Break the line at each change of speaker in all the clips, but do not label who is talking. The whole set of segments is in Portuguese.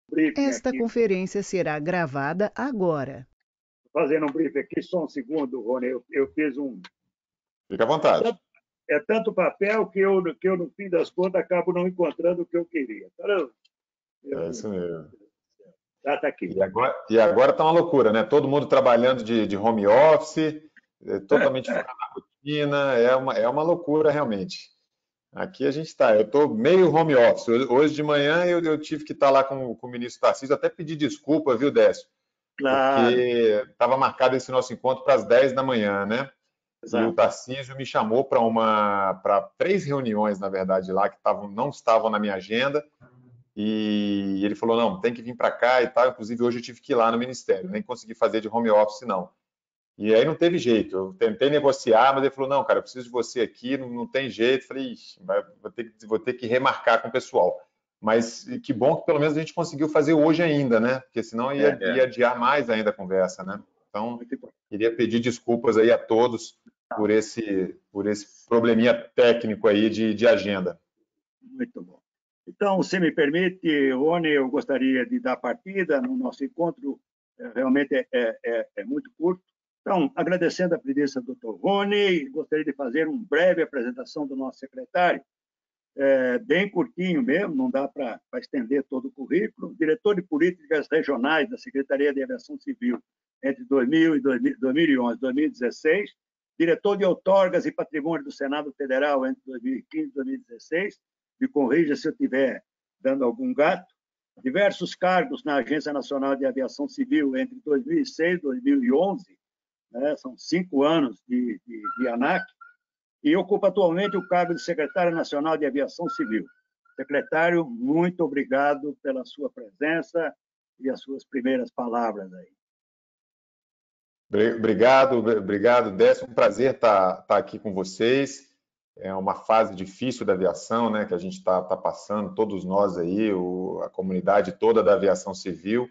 briefing
Esta
aqui,
conferência será gravada agora.
fazendo um briefing aqui, só um segundo, Rony. Eu fiz um.
Fica à vontade.
É tanto papel que eu, no fim das contas, acabo não encontrando o que eu queria. Caramba,
É isso mesmo.
tá aqui.
E agora tá uma loucura, né? Todo mundo trabalhando de home office, totalmente fora da rotina, é uma loucura realmente. Aqui a gente está, eu estou meio home office. Hoje de manhã eu tive que estar lá com o ministro Tarcísio, até pedir desculpa, viu, Décio?
Claro,
Porque estava marcado esse nosso encontro para as 10 da manhã, né? E o
exato.
Tarcísio me chamou para 3 reuniões, na verdade, lá, que não estavam na minha agenda, e ele falou, não, tem que vir para cá e tal. Inclusive, hoje eu tive que ir lá no Ministério, nem consegui fazer de home office, não. E aí não teve jeito, eu tentei negociar, mas ele falou, não, cara, eu preciso de você aqui, não tem jeito. Falei, ixi, vou ter que remarcar com o pessoal. Mas que bom que pelo menos a gente conseguiu fazer hoje ainda, né? Porque senão ia adiar mais ainda a conversa, né? Então,
Muito importante.
queria pedir desculpas aí a todos por esse probleminha técnico aí de agenda.
Muito bom. Então, se me permite, Rony, eu gostaria de dar partida no nosso encontro, realmente é muito curto. Então, agradecendo a presença do Dr. Rony, gostaria de fazer uma breve apresentação do nosso secretário, bem curtinho mesmo, não dá para estender todo o currículo. Diretor de Políticas Regionais da Secretaria de Aviação Civil entre 2000 e 2011, 2016. Diretor de Outorgas e Patrimônio do Senado Federal entre 2015 e 2016. Me corrija se eu estiver dando algum gato. Diversos cargos na Agência Nacional de Aviação Civil entre 2006 e 2011, né? São 5 anos de ANAC, e ocupa atualmente o cargo de secretário nacional de Aviação Civil. Secretário, muito obrigado pela sua presença e as suas primeiras palavras aí.
Obrigado, Décio. Um prazer estar aqui com vocês. É uma fase difícil da aviação, né, que a gente está passando, todos nós aí, a comunidade toda da aviação civil.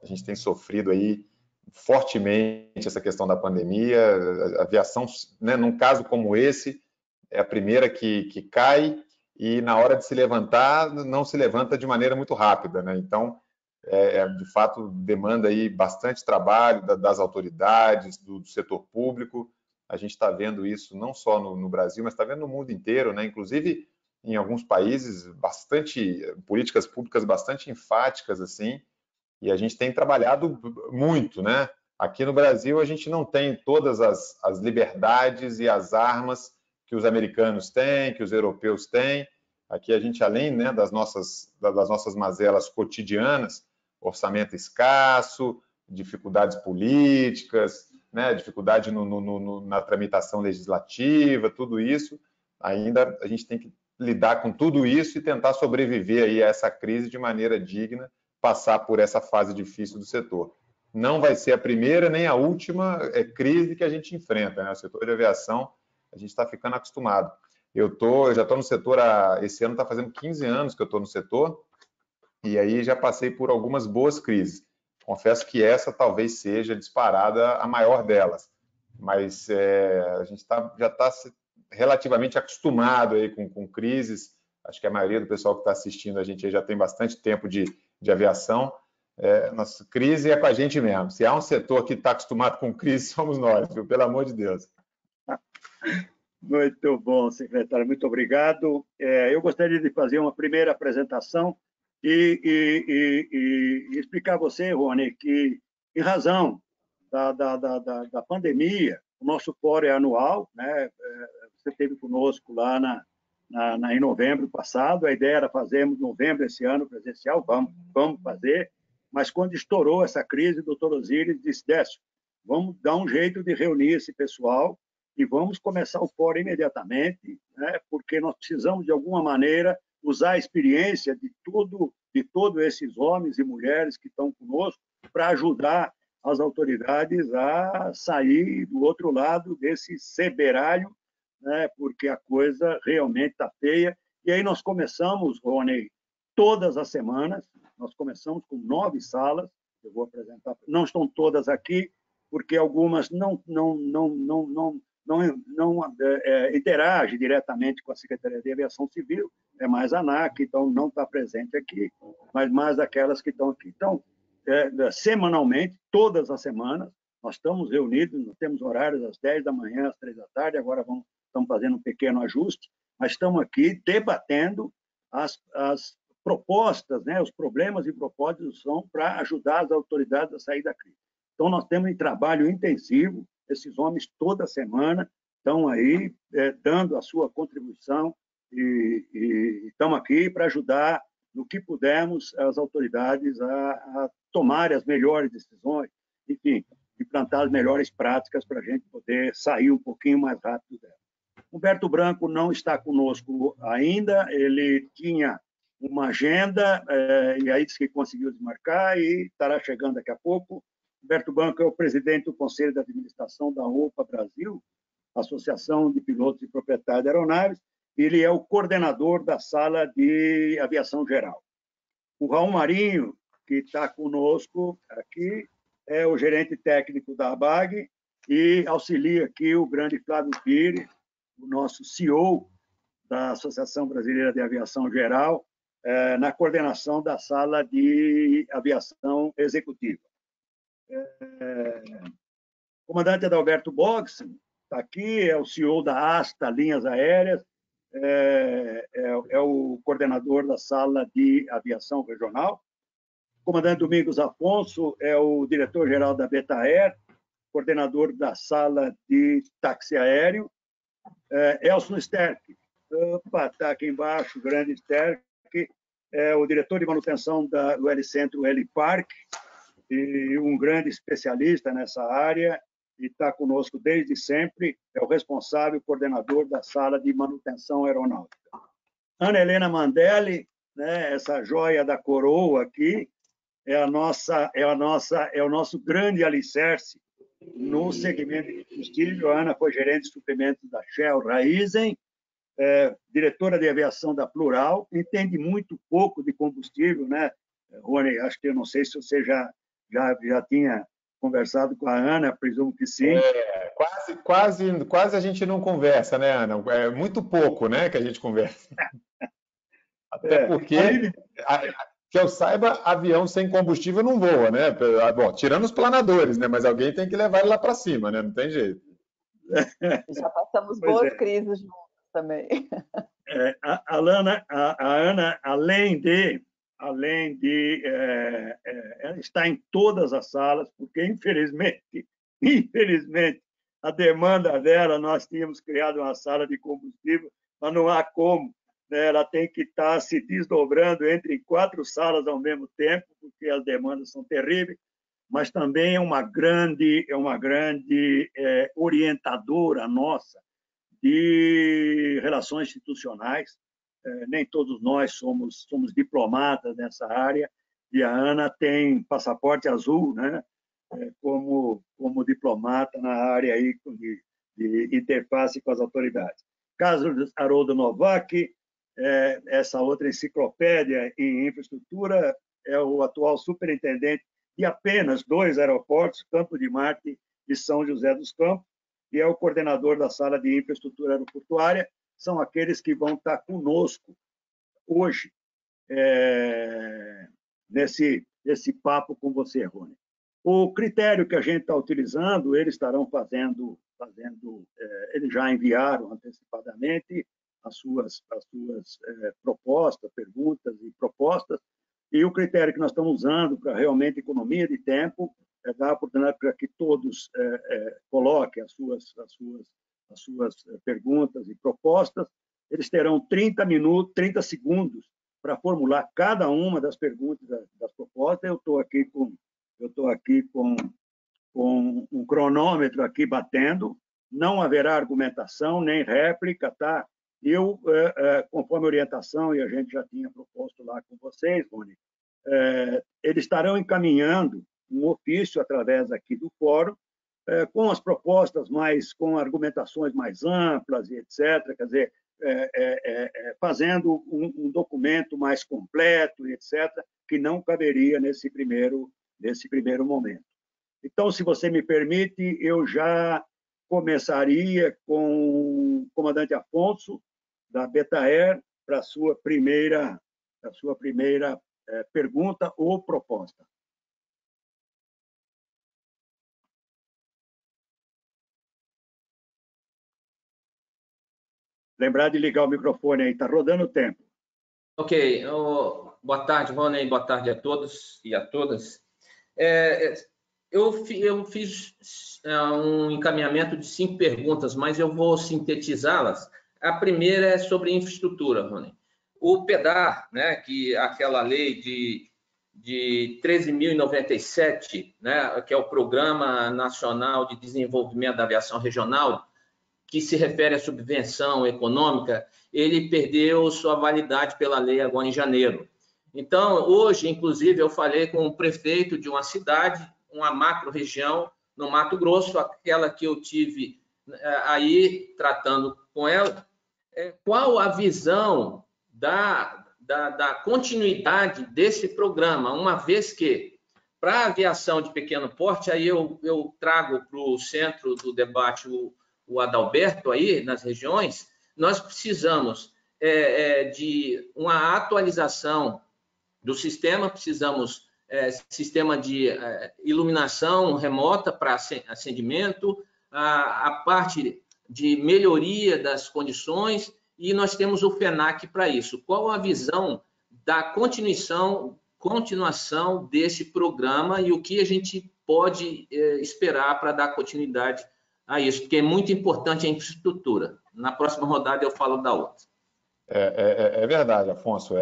A gente tem sofrido aí fortemente essa questão da pandemia. A aviação, né, num caso como esse, é a primeira que cai e na hora de se levantar, não se levanta de maneira muito rápida, né? Então, de fato, demanda aí bastante trabalho das autoridades, do setor público. A gente está vendo isso não só no Brasil, mas está vendo no mundo inteiro, né? Inclusive em alguns países, políticas públicas bastante enfáticas, assim, e a gente tem trabalhado muito, né? Aqui no Brasil, a gente não tem todas as liberdades e as armas que os americanos têm, que os europeus têm. Aqui a gente, além, né, das nossas mazelas cotidianas, orçamento escasso, dificuldades políticas, né, dificuldade na tramitação legislativa, tudo isso, ainda a gente tem que lidar com tudo isso e tentar sobreviver aí a essa crise de maneira digna, passar por essa fase difícil do setor. Não vai ser a primeira nem a última crise que a gente enfrenta, né? O setor de aviação, a gente está ficando acostumado. Eu já estou no setor, esse ano está fazendo 15 anos que eu estou no setor, e aí já passei por algumas boas crises. Confesso que essa talvez seja disparada a maior delas, mas a gente já está relativamente acostumado aí com crises. Acho que a maioria do pessoal que está assistindo a gente aí já tem bastante tempo de aviação. Nossa crise é com a gente mesmo. Se há um setor que está acostumado com crise, somos nós, viu? Pelo amor de Deus.
Muito bom, secretário, muito obrigado. Eu gostaria de fazer uma primeira apresentação e explicar a você, Rony, que, em razão da pandemia, o nosso fórum é anual, né? Você esteve conosco lá em novembro passado, a ideia era fazermos novembro esse ano presencial, vamos fazer, mas quando estourou essa crise, o doutor Osíris disse, Décio, vamos dar um jeito de reunir esse pessoal e vamos começar o fórum imediatamente, né? Porque nós precisamos, de alguma maneira, usar a experiência de todos esses homens e mulheres que estão conosco para ajudar as autoridades a sair do outro lado desse ceberalho, né? Porque a coisa realmente está feia. E aí nós começamos, Rony, todas as semanas, nós começamos com 9 salas, eu vou apresentar, não estão todas aqui, porque algumas não interage diretamente com a Secretaria de Aviação Civil, é mais a ANAC, então não está presente aqui, mas mais aquelas que estão aqui. Então, semanalmente, todas as semanas, nós estamos reunidos, nós temos horários às 10 da manhã, às 3 da tarde, agora estamos fazendo um pequeno ajuste, mas estamos aqui debatendo as propostas, né, os problemas e propostas são para ajudar as autoridades a sair da crise. Então, nós temos um trabalho intensivo, esses homens toda semana estão aí dando a sua contribuição e estamos aqui para ajudar no que pudermos as autoridades a tomarem as melhores decisões, enfim, implantar as melhores práticas para a gente poder sair um pouquinho mais rápido dela. Humberto Branco não está conosco ainda, ele tinha uma agenda, e aí disse que conseguiu desmarcar e estará chegando daqui a pouco. Humberto Branco é o presidente do Conselho de Administração da OPA Brasil, Associação de Pilotos e Proprietários de Aeronaves, ele é o coordenador da Sala de Aviação Geral. O Raul Marinho, que está conosco aqui, é o gerente técnico da ABAG e auxilia aqui o grande Flávio Pires, o nosso CEO da Associação Brasileira de Aviação Geral, na coordenação da Sala de Aviação Executiva. O comandante Adalberto Boggs está aqui, é o CEO da ASTA Linhas Aéreas, é o coordenador da Sala de Aviação Regional. O comandante Domingos Afonso é o diretor-geral da Betaer, coordenador da Sala de Táxi Aéreo. Elson Sterck, está aqui embaixo, o grande Sterck, é o diretor de manutenção do Helicentro Helipark, e um grande especialista nessa área, e está conosco desde sempre, é o responsável, coordenador da Sala de Manutenção Aeronáutica. Ana Helena Mandelli, né, essa joia da coroa aqui, é o nosso grande alicerce no segmento de combustível. A Ana foi gerente de suprimentos da Shell Raizen, diretora de aviação da Plural, entende muito pouco de combustível, né, Rony? Acho que eu não sei se você já tinha conversado com a Ana, presumo que sim.
Quase a gente não conversa, né, Ana? É muito pouco, né, que a gente conversa. Até porque, que eu saiba, avião sem combustível não voa, né? Bom, tirando os planadores, né? Mas alguém tem que levar ele lá para cima, né? Não tem jeito.
Já passamos boas crises juntos também.
A Ana, além de ela está em todas as salas, porque, infelizmente, a demanda dela, nós tínhamos criado uma sala de combustível, mas não há como, né? Ela tem que estar se desdobrando entre 4 salas ao mesmo tempo, porque as demandas são terríveis, mas também é uma grande orientadora nossa de relações institucionais. Nem todos nós somos diplomatas nessa área, e a Ana tem passaporte azul, né, como diplomata na área aí de interface com as autoridades. Carlos Haroldo Novak, essa outra enciclopédia em infraestrutura, é o atual superintendente de apenas 2 aeroportos, Campo de Marte e São José dos Campos, e é o coordenador da Sala de Infraestrutura Aeroportuária. São aqueles que vão estar conosco hoje nesse papo com você, Rony. O critério que a gente está utilizando, eles estarão fazendo, eles já enviaram antecipadamente as suas propostas, perguntas e propostas, e o critério que nós estamos usando para realmente economia de tempo é dar a oportunidade para que todos coloquem as suas perguntas e propostas. Eles terão 30 segundos para formular cada uma das perguntas, das propostas. Eu estou aqui com um cronômetro aqui batendo, não haverá argumentação nem réplica, tá? Eu, conforme a orientação, e a gente já tinha proposto lá com vocês, Rony, eles estarão encaminhando um ofício através aqui do fórum, com as propostas com argumentações mais amplas e etc., quer dizer, fazendo um documento mais completo e etc., que não caberia nesse primeiro momento. Então, se você me permite, eu já começaria com o comandante Afonso, da Betaer, para a sua primeira pergunta ou proposta. Lembrar de ligar o microfone aí, está rodando o tempo.
Ok. Boa tarde, Rony. Boa tarde a todos e a todas. Eu fiz um encaminhamento de 5 perguntas, mas eu vou sintetizá-las. A primeira é sobre infraestrutura, Rony. O PEDAR, né, que aquela lei de 13.097, né, que é o Programa Nacional de Desenvolvimento da Aviação Regional, que se refere à subvenção econômica, ele perdeu sua validade pela lei agora em janeiro. Então, hoje, inclusive, eu falei com o prefeito de uma cidade, uma macro-região no Mato Grosso, aquela que eu tive aí tratando com ela, qual a visão da continuidade desse programa, uma vez que, para a aviação de pequeno porte, aí eu trago para o centro do debate o Adalberto aí, nas regiões, nós precisamos de uma atualização do sistema, precisamos sistema de iluminação remota para acendimento, a parte de melhoria das condições, e nós temos o FENAC para isso. Qual a visão da continuação desse programa e o que a gente pode esperar para dar continuidade a isso? Porque é muito importante a infraestrutura. Na próxima rodada eu falo da outra.
É verdade, Afonso.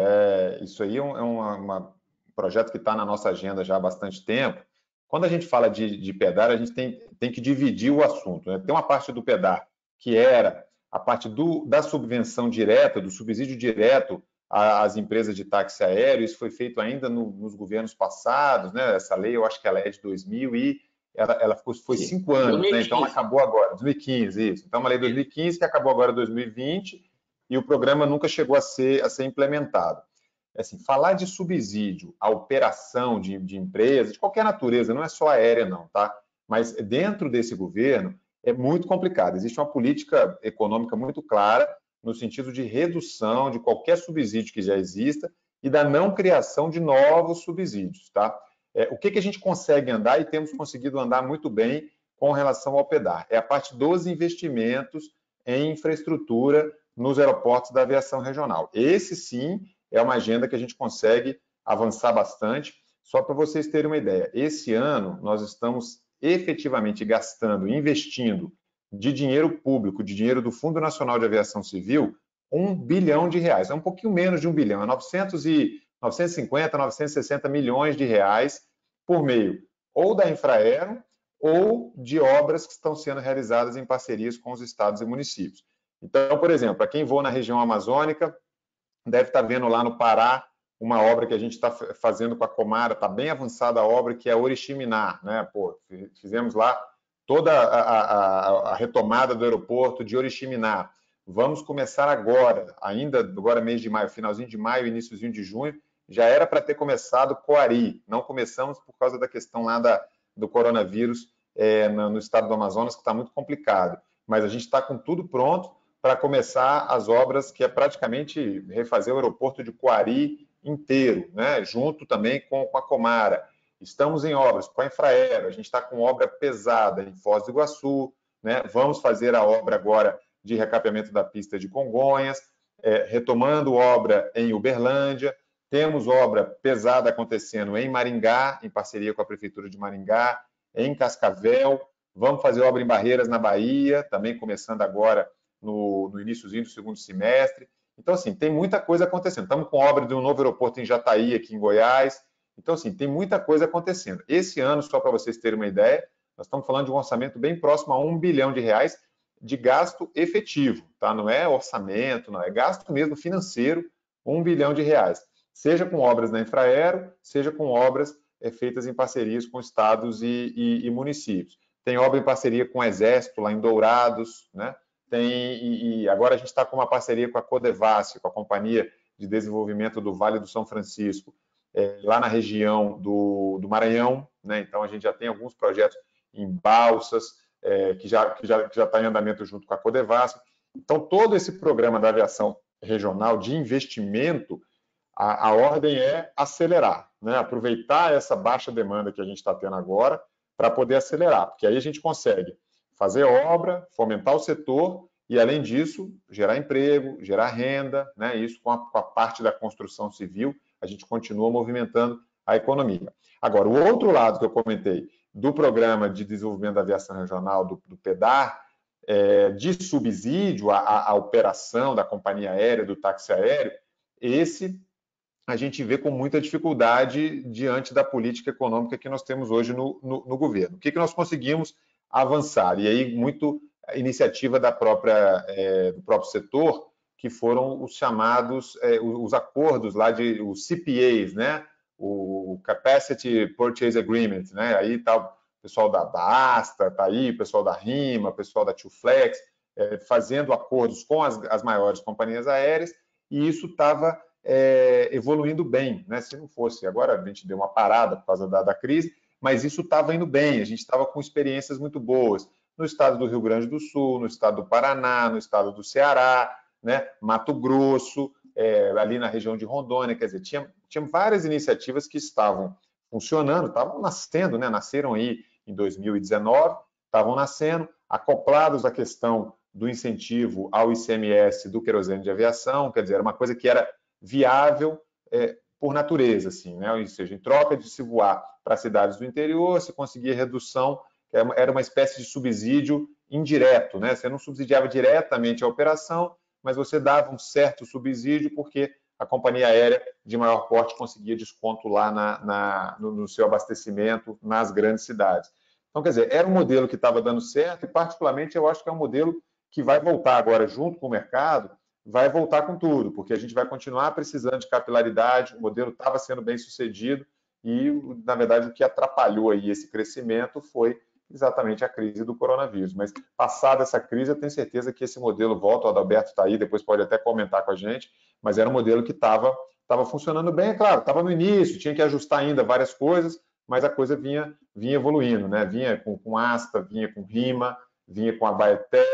Isso aí é um projeto que está na nossa agenda já há bastante tempo. Quando a gente fala de PEDAR, a gente tem que dividir o assunto, né? Tem uma parte do PEDAR que era a parte da subvenção direta, do subsídio direto às empresas de táxi aéreo. Isso foi feito ainda nos governos passados, né? Essa lei, eu acho que ela é de 2000 e ela foi 5 anos, 2015. Né? Então ela acabou agora, 2015, isso. Então uma lei de 2015 que acabou agora em 2020 e o programa nunca chegou a ser implementado. Assim, falar de subsídio à operação de empresas, de qualquer natureza, não é só aérea não, tá? Mas dentro desse governo é muito complicado. Existe uma política econômica muito clara no sentido de redução de qualquer subsídio que já exista e da não criação de novos subsídios, tá? O que a gente consegue andar e temos conseguido andar muito bem com relação ao PEDAR? É a parte dos investimentos em infraestrutura nos aeroportos da aviação regional. Esse, sim, é uma agenda que a gente consegue avançar bastante. Só para vocês terem uma ideia, esse ano nós estamos efetivamente gastando, investindo de dinheiro público, de dinheiro do Fundo Nacional de Aviação Civil, R$1 bilhão. É um pouquinho menos de 1 bilhão, é 950, 960 milhões de reais por meio ou da Infraero ou de obras que estão sendo realizadas em parcerias com os estados e municípios. Então, por exemplo, para quem voa na região amazônica, deve estar vendo lá no Pará uma obra que a gente está fazendo com a Comara, está bem avançada a obra, que é Oriximiná, né? Fizemos lá toda a retomada do aeroporto de Oriximiná. Vamos começar agora, ainda agora mês de maio, finalzinho de maio, iniciozinho de junho, já era para ter começado Coari. Não começamos por causa da questão lá do coronavírus no estado do Amazonas, que está muito complicado. Mas a gente está com tudo pronto para começar as obras, que é praticamente refazer o aeroporto de Coari inteiro, né? Junto também com a Comara. Estamos em obras com a Infraero, a gente está com obra pesada em Foz do Iguaçu, né? Vamos fazer a obra agora de recapeamento da pista de Congonhas, retomando obra em Uberlândia, temos obra pesada acontecendo em Maringá, em parceria com a Prefeitura de Maringá, em Cascavel, vamos fazer obra em Barreiras, na Bahia, também começando agora no iniciozinho do segundo semestre. Então, assim, tem muita coisa acontecendo. Estamos com obra de um novo aeroporto em Jataí, aqui em Goiás. Então, assim, tem muita coisa acontecendo. Esse ano, só para vocês terem uma ideia, nós estamos falando de um orçamento bem próximo a R$1 bilhão de gasto efetivo, tá? Não é orçamento, não é gasto mesmo financeiro, R$1 bilhão. Seja com obras na Infraero, seja com obras feitas em parcerias com estados e municípios. Tem obra em parceria com o Exército, lá em Dourados, né? E agora a gente está com uma parceria com a Codevasf, com a Companhia de Desenvolvimento do Vale do São Francisco, lá na região do Maranhão, né? Então a gente já tem alguns projetos em balsas, que já está em andamento junto com a Codevasf. Então todo esse programa da aviação regional de investimento, a ordem é acelerar, né? Aproveitar essa baixa demanda que a gente está tendo agora para poder acelerar, porque aí a gente consegue fazer obra, fomentar o setor e, além disso, gerar emprego, gerar renda, né? Isso com a parte da construção civil, a gente continua movimentando a economia. Agora, o outro lado que eu comentei do Programa de Desenvolvimento da Aviação Regional, do PEDAR, de subsídio à operação da companhia aérea, do táxi aéreo, esse a gente vê com muita dificuldade diante da política econômica que nós temos hoje no governo. O que nós conseguimos avançar? E aí, muito iniciativa do próprio setor, que foram os chamados, os acordos lá os CPAs, né? O Capacity Purchase Agreement, né? Aí está o pessoal da Asta, está aí, o pessoal da RIMA, o pessoal da Tuflex, fazendo acordos com as maiores companhias aéreas, e isso estava evoluindo bem, né? Se não fosse, agora a gente deu uma parada por causa da crise, mas isso estava indo bem, a gente estava com experiências muito boas no estado do Rio Grande do Sul, no estado do Paraná, no estado do Ceará, né? Mato Grosso, ali na região de Rondônia, quer dizer, tinha várias iniciativas que estavam funcionando, estavam nascendo, né? Nasceram aí em 2019, estavam nascendo, acoplados à questão do incentivo ao ICMS do querosene de aviação, quer dizer, era uma coisa que era viável por natureza, assim, né? Ou seja, em troca de se voar para cidades do interior, se conseguia redução, era uma espécie de subsídio indireto, né? Você não subsidiava diretamente a operação, mas você dava um certo subsídio porque a companhia aérea de maior porte conseguia desconto lá no seu abastecimento nas grandes cidades. Então, quer dizer, era um modelo que estava dando certo e, particularmente, eu acho que é um modelo que vai voltar agora junto com o mercado, vai voltar com tudo, porque a gente vai continuar precisando de capilaridade, o modelo estava sendo bem sucedido e, na verdade, o que atrapalhou aí esse crescimento foi exatamente a crise do coronavírus. Mas, passada essa crise, eu tenho certeza que esse modelo volta, o Adalberto está aí, depois pode até comentar com a gente, mas era um modelo que estava funcionando bem, é claro, estava no início, tinha que ajustar ainda várias coisas, mas a coisa vinha evoluindo, né? Vinha com Asta, vinha com RIMA, vinha com a Baeté,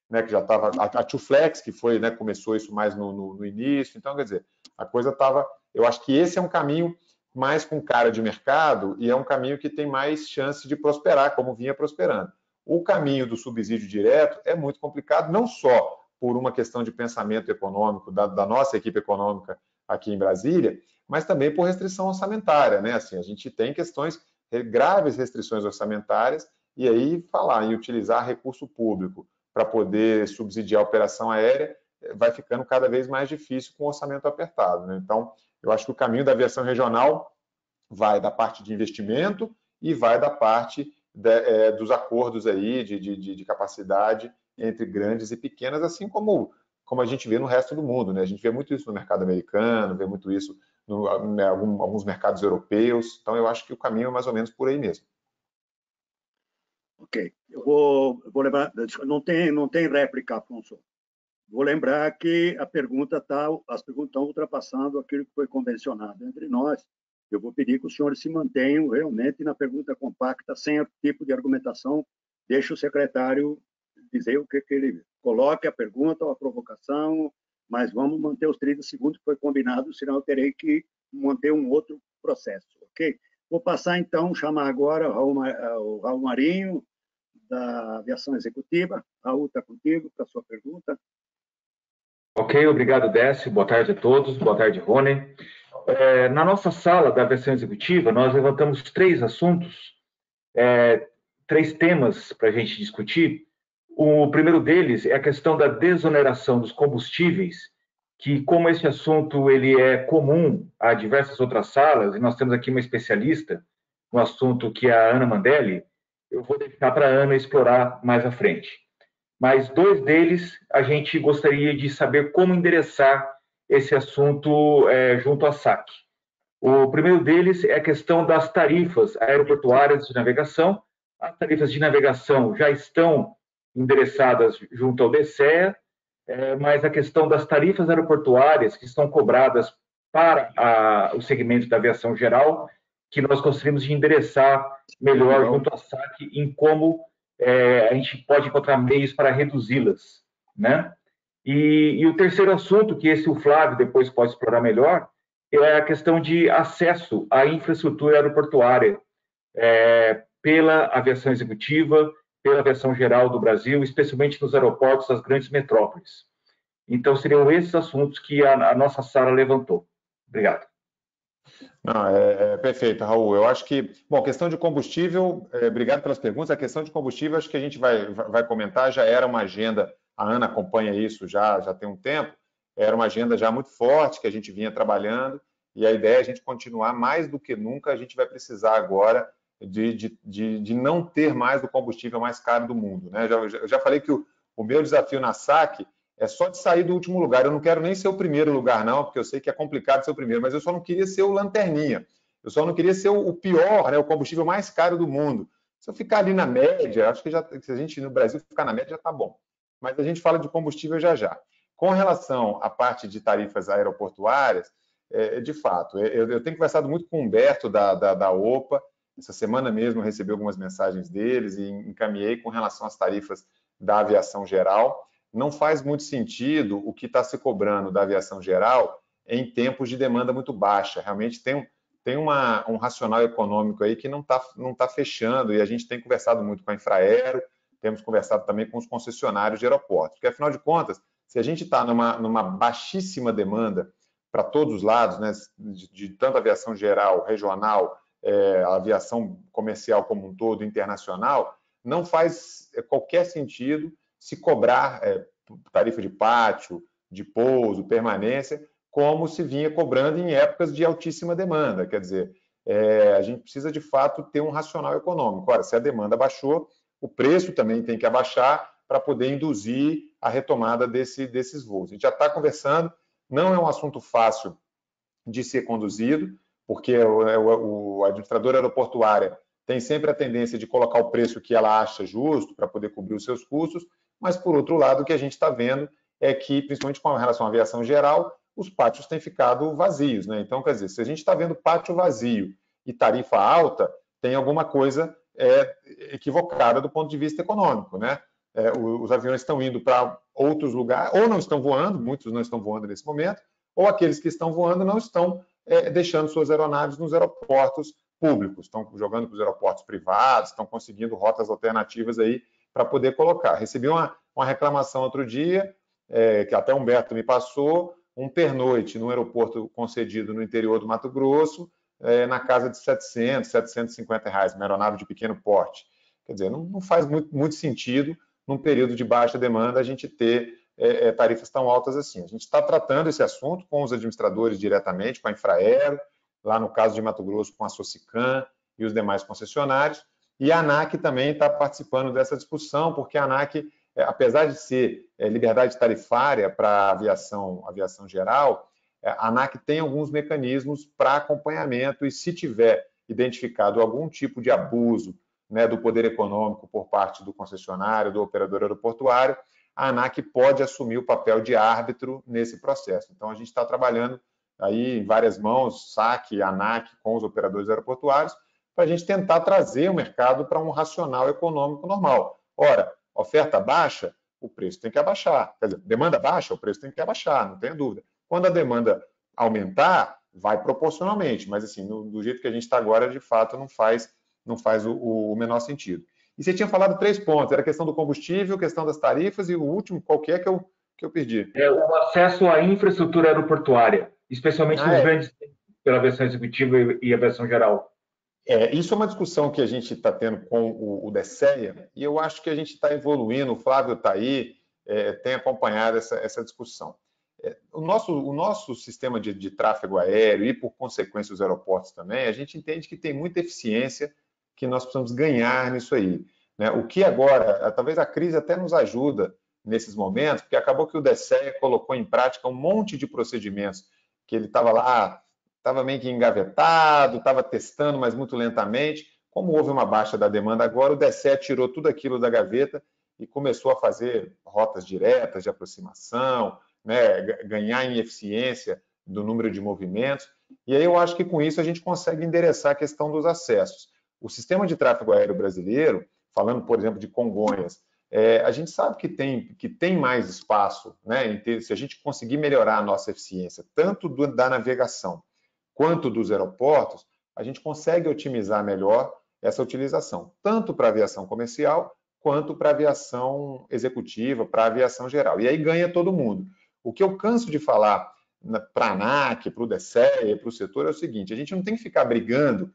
né, que já estava, a Tuflex, que foi, né, começou isso mais no início, então, quer dizer, a coisa estava, eu acho que esse é um caminho mais com cara de mercado e é um caminho que tem mais chance de prosperar, como vinha prosperando. O caminho do subsídio direto é muito complicado, não só por uma questão de pensamento econômico da nossa equipe econômica aqui em Brasília, mas também por restrição orçamentária, né? Assim, a gente tem questões, graves restrições orçamentárias, e aí falar em utilizar recurso público para poder subsidiar a operação aérea vai ficando cada vez mais difícil com o orçamento apertado, né? Então, eu acho que o caminho da aviação regional vai da parte de investimento e vai da parte dos acordos aí de capacidade entre grandes e pequenas, assim como a gente vê no resto do mundo, né? A gente vê muito isso no mercado americano, vê muito isso em alguns mercados europeus. Então, eu acho que o caminho é mais ou menos por aí mesmo.
Ok. Eu vou lembrar, não tem réplica, Afonso. Vou lembrar que as perguntas estão ultrapassando aquilo que foi convencionado entre nós. Eu vou pedir que os senhores se mantenham realmente na pergunta compacta, sem tipo de argumentação. Deixe o secretário dizer o que ele coloque, a pergunta ou a provocação, mas vamos manter os 30 segundos que foi combinado, senão eu terei que manter um outro processo, ok? Vou passar, então, chamar agora o Raul Marinho, da Aviação Executiva. Raul, está contigo para a sua pergunta.
Ok, obrigado, Décio. Boa tarde a todos. Boa tarde, Rony. Na nossa sala da Aviação Executiva, nós levantamos 3 assuntos, 3 temas para a gente discutir. O primeiro deles é a questão da desoneração dos combustíveis, que, como esse assunto ele é comum a diversas outras salas, e nós temos aqui uma especialista no assunto, que é a Ana Mandelli, eu vou deixar para a Ana explorar mais à frente. Mas 2 deles, a gente gostaria de saber como endereçar esse assunto junto à SAC. O primeiro deles é a questão das tarifas aeroportuárias de navegação. As tarifas de navegação já estão endereçadas junto ao DCEA, mas a questão das tarifas aeroportuárias que estão cobradas para o segmento da aviação geral, que nós gostaríamos de endereçar melhor junto à SAC em como a gente pode encontrar meios para reduzi-las, né? E o terceiro assunto, que esse o Flávio depois pode explorar melhor, é a questão de acesso à infraestrutura aeroportuária pela aviação executiva, pela aviação geral do Brasil, especialmente nos aeroportos das grandes metrópoles. Então, seriam esses assuntos que a nossa sala levantou. Obrigado.
Não, perfeito, Raul. Eu acho que, bom, questão de combustível, obrigado pelas perguntas. A questão de combustível, acho que a gente vai comentar, já era uma agenda, a Ana acompanha isso já tem um tempo, era uma agenda já muito forte que a gente vinha trabalhando, e a ideia é a gente continuar mais do que nunca, a gente vai precisar agora de não ter mais o combustível mais caro do mundo, né? Eu já falei que o meu desafio na SAC é só de sair do último lugar. Eu não quero nem ser o primeiro lugar, não, porque eu sei que é complicado ser o primeiro, mas eu só não queria ser o lanterninha. Eu só não queria ser o pior, né, o combustível mais caro do mundo. Se eu ficar ali na média, acho que se a gente no Brasil ficar na média, já está bom. Mas a gente fala de combustível já. Com relação à parte de tarifas aeroportuárias, de fato, eu tenho conversado muito com o Humberto da OPA. Essa semana mesmo eu recebi algumas mensagens deles e encaminhei com relação às tarifas da aviação geral. Não faz muito sentido o que está se cobrando da aviação geral em tempos de demanda muito baixa. Realmente tem um racional econômico aí que não tá fechando, e a gente tem conversado muito com a Infraero, temos conversado também com os concessionários de aeroportos, porque, afinal de contas, se a gente está numa baixíssima demanda para todos os lados, né, de tanto aviação geral, regional, a aviação comercial como um todo, internacional, não faz qualquer sentido se cobrar tarifa de pátio, de pouso, permanência, como se vinha cobrando em épocas de altíssima demanda. Quer dizer, a gente precisa, de fato, ter um racional econômico. Ora, se a demanda baixou, o preço também tem que abaixar para poder induzir a retomada desses voos. A gente já está conversando, não é um assunto fácil de ser conduzido, porque a administradora aeroportuária tem sempre a tendência de colocar o preço que ela acha justo para poder cobrir os seus custos, mas, por outro lado, o que a gente está vendo é que, principalmente com relação à aviação geral, os pátios têm ficado vazios, né? Então, quer dizer, se a gente está vendo pátio vazio e tarifa alta, tem alguma coisa equivocada do ponto de vista econômico, né? Os aviões estão indo para outros lugares, ou não estão voando, muitos não estão voando nesse momento, ou aqueles que estão voando não estão deixando suas aeronaves nos aeroportos públicos, estão jogando para os aeroportos privados, estão conseguindo rotas alternativas aí para poder colocar. Recebi uma reclamação outro dia, que até Humberto me passou, um pernoite no aeroporto concedido no interior do Mato Grosso, na casa de R$700, R$750, uma aeronave de pequeno porte. Quer dizer, não faz muito sentido, num período de baixa demanda, a gente ter tarifas tão altas assim. A gente está tratando esse assunto com os administradores diretamente, com a Infraero, lá no caso de Mato Grosso, com a Socican e os demais concessionários, e a ANAC também está participando dessa discussão, porque a ANAC, apesar de ser liberdade tarifária para a aviação geral, a ANAC tem alguns mecanismos para acompanhamento, e se tiver identificado algum tipo de abuso, né, do poder econômico por parte do concessionário, do operador aeroportuário, a ANAC pode assumir o papel de árbitro nesse processo. Então, a gente está trabalhando aí em várias mãos, SAC, ANAC, com os operadores aeroportuários, para a gente tentar trazer o mercado para um racional econômico normal. Ora, oferta baixa, o preço tem que abaixar. Quer dizer, demanda baixa, o preço tem que abaixar, não tenha dúvida. Quando a demanda aumentar, vai proporcionalmente, mas assim, do jeito que a gente está agora, de fato, não faz o menor sentido. E você tinha falado 3 pontos, era a questão do combustível, questão das tarifas, e o último, qual que é que eu perdi?
O acesso à infraestrutura aeroportuária, especialmente nos grandes, pela aviação executiva e aviação geral.
Isso é uma discussão que a gente está tendo com o DSEA, e eu acho que a gente está evoluindo, o Flávio está aí, tem acompanhado essa discussão. O nosso sistema de tráfego aéreo e, por consequência, os aeroportos também, a gente entende que tem muita eficiência que nós precisamos ganhar nisso aí, né? O que agora, talvez a crise até nos ajuda nesses momentos, porque acabou que o DSEA colocou em prática um monte de procedimentos que ele estava lá, estava meio que engavetado, estava testando, mas muito lentamente. Como houve uma baixa da demanda agora, o DSEA tirou tudo aquilo da gaveta e começou a fazer rotas diretas de aproximação, né, ganhar em eficiência do número de movimentos. E aí eu acho que com isso a gente consegue endereçar a questão dos acessos. O sistema de tráfego aéreo brasileiro, falando, por exemplo, de Congonhas, a gente sabe que tem mais espaço, né? Se a gente conseguir melhorar a nossa eficiência, tanto da navegação quanto dos aeroportos, a gente consegue otimizar melhor essa utilização, tanto para a aviação comercial quanto para a aviação executiva, para a aviação geral. E aí ganha todo mundo. O que eu canso de falar para a ANAC, para o DSEA, para o setor é o seguinte: a gente não tem que ficar brigando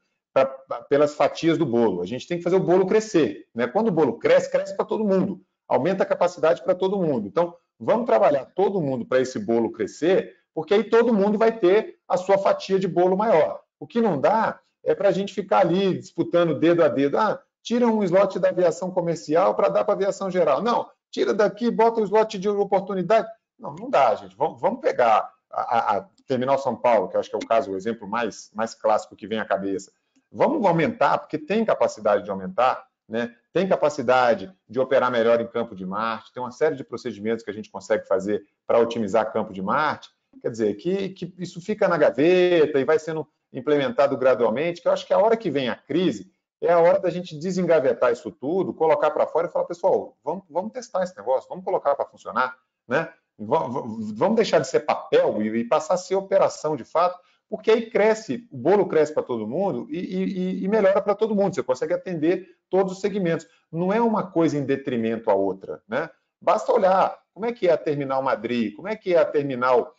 pelas fatias do bolo, a gente tem que fazer o bolo crescer, né? Quando o bolo cresce, cresce para todo mundo, aumenta a capacidade para todo mundo. Então, vamos trabalhar todo mundo para esse bolo crescer, porque aí todo mundo vai ter a sua fatia de bolo maior. O que não dá é para a gente ficar ali disputando dedo a dedo. Tira um slot da aviação comercial para dar para a aviação geral. Não, tira daqui, bota um slot de oportunidade. Não dá, gente. Vamos pegar a Terminal São Paulo, que eu acho que é o exemplo mais clássico que vem à cabeça. Vamos aumentar, porque tem capacidade de aumentar, né? Tem capacidade de operar melhor em campo de Marte, tem uma série de procedimentos que a gente consegue fazer para otimizar campo de Marte. Quer dizer, que isso fica na gaveta e vai sendo implementado gradualmente, que eu acho que a hora que vem a crise é a hora da gente desengavetar isso tudo, colocar para fora e falar, pessoal, vamos testar esse negócio, vamos colocar para funcionar, né? Vamos deixar de ser papel e passar a ser operação de fato, porque aí cresce, o bolo cresce para todo mundo e melhora para todo mundo. Você consegue atender todos os segmentos. Não é uma coisa em detrimento à outra, né? Basta olhar como é que é a Terminal Madrid, como é que é a Terminal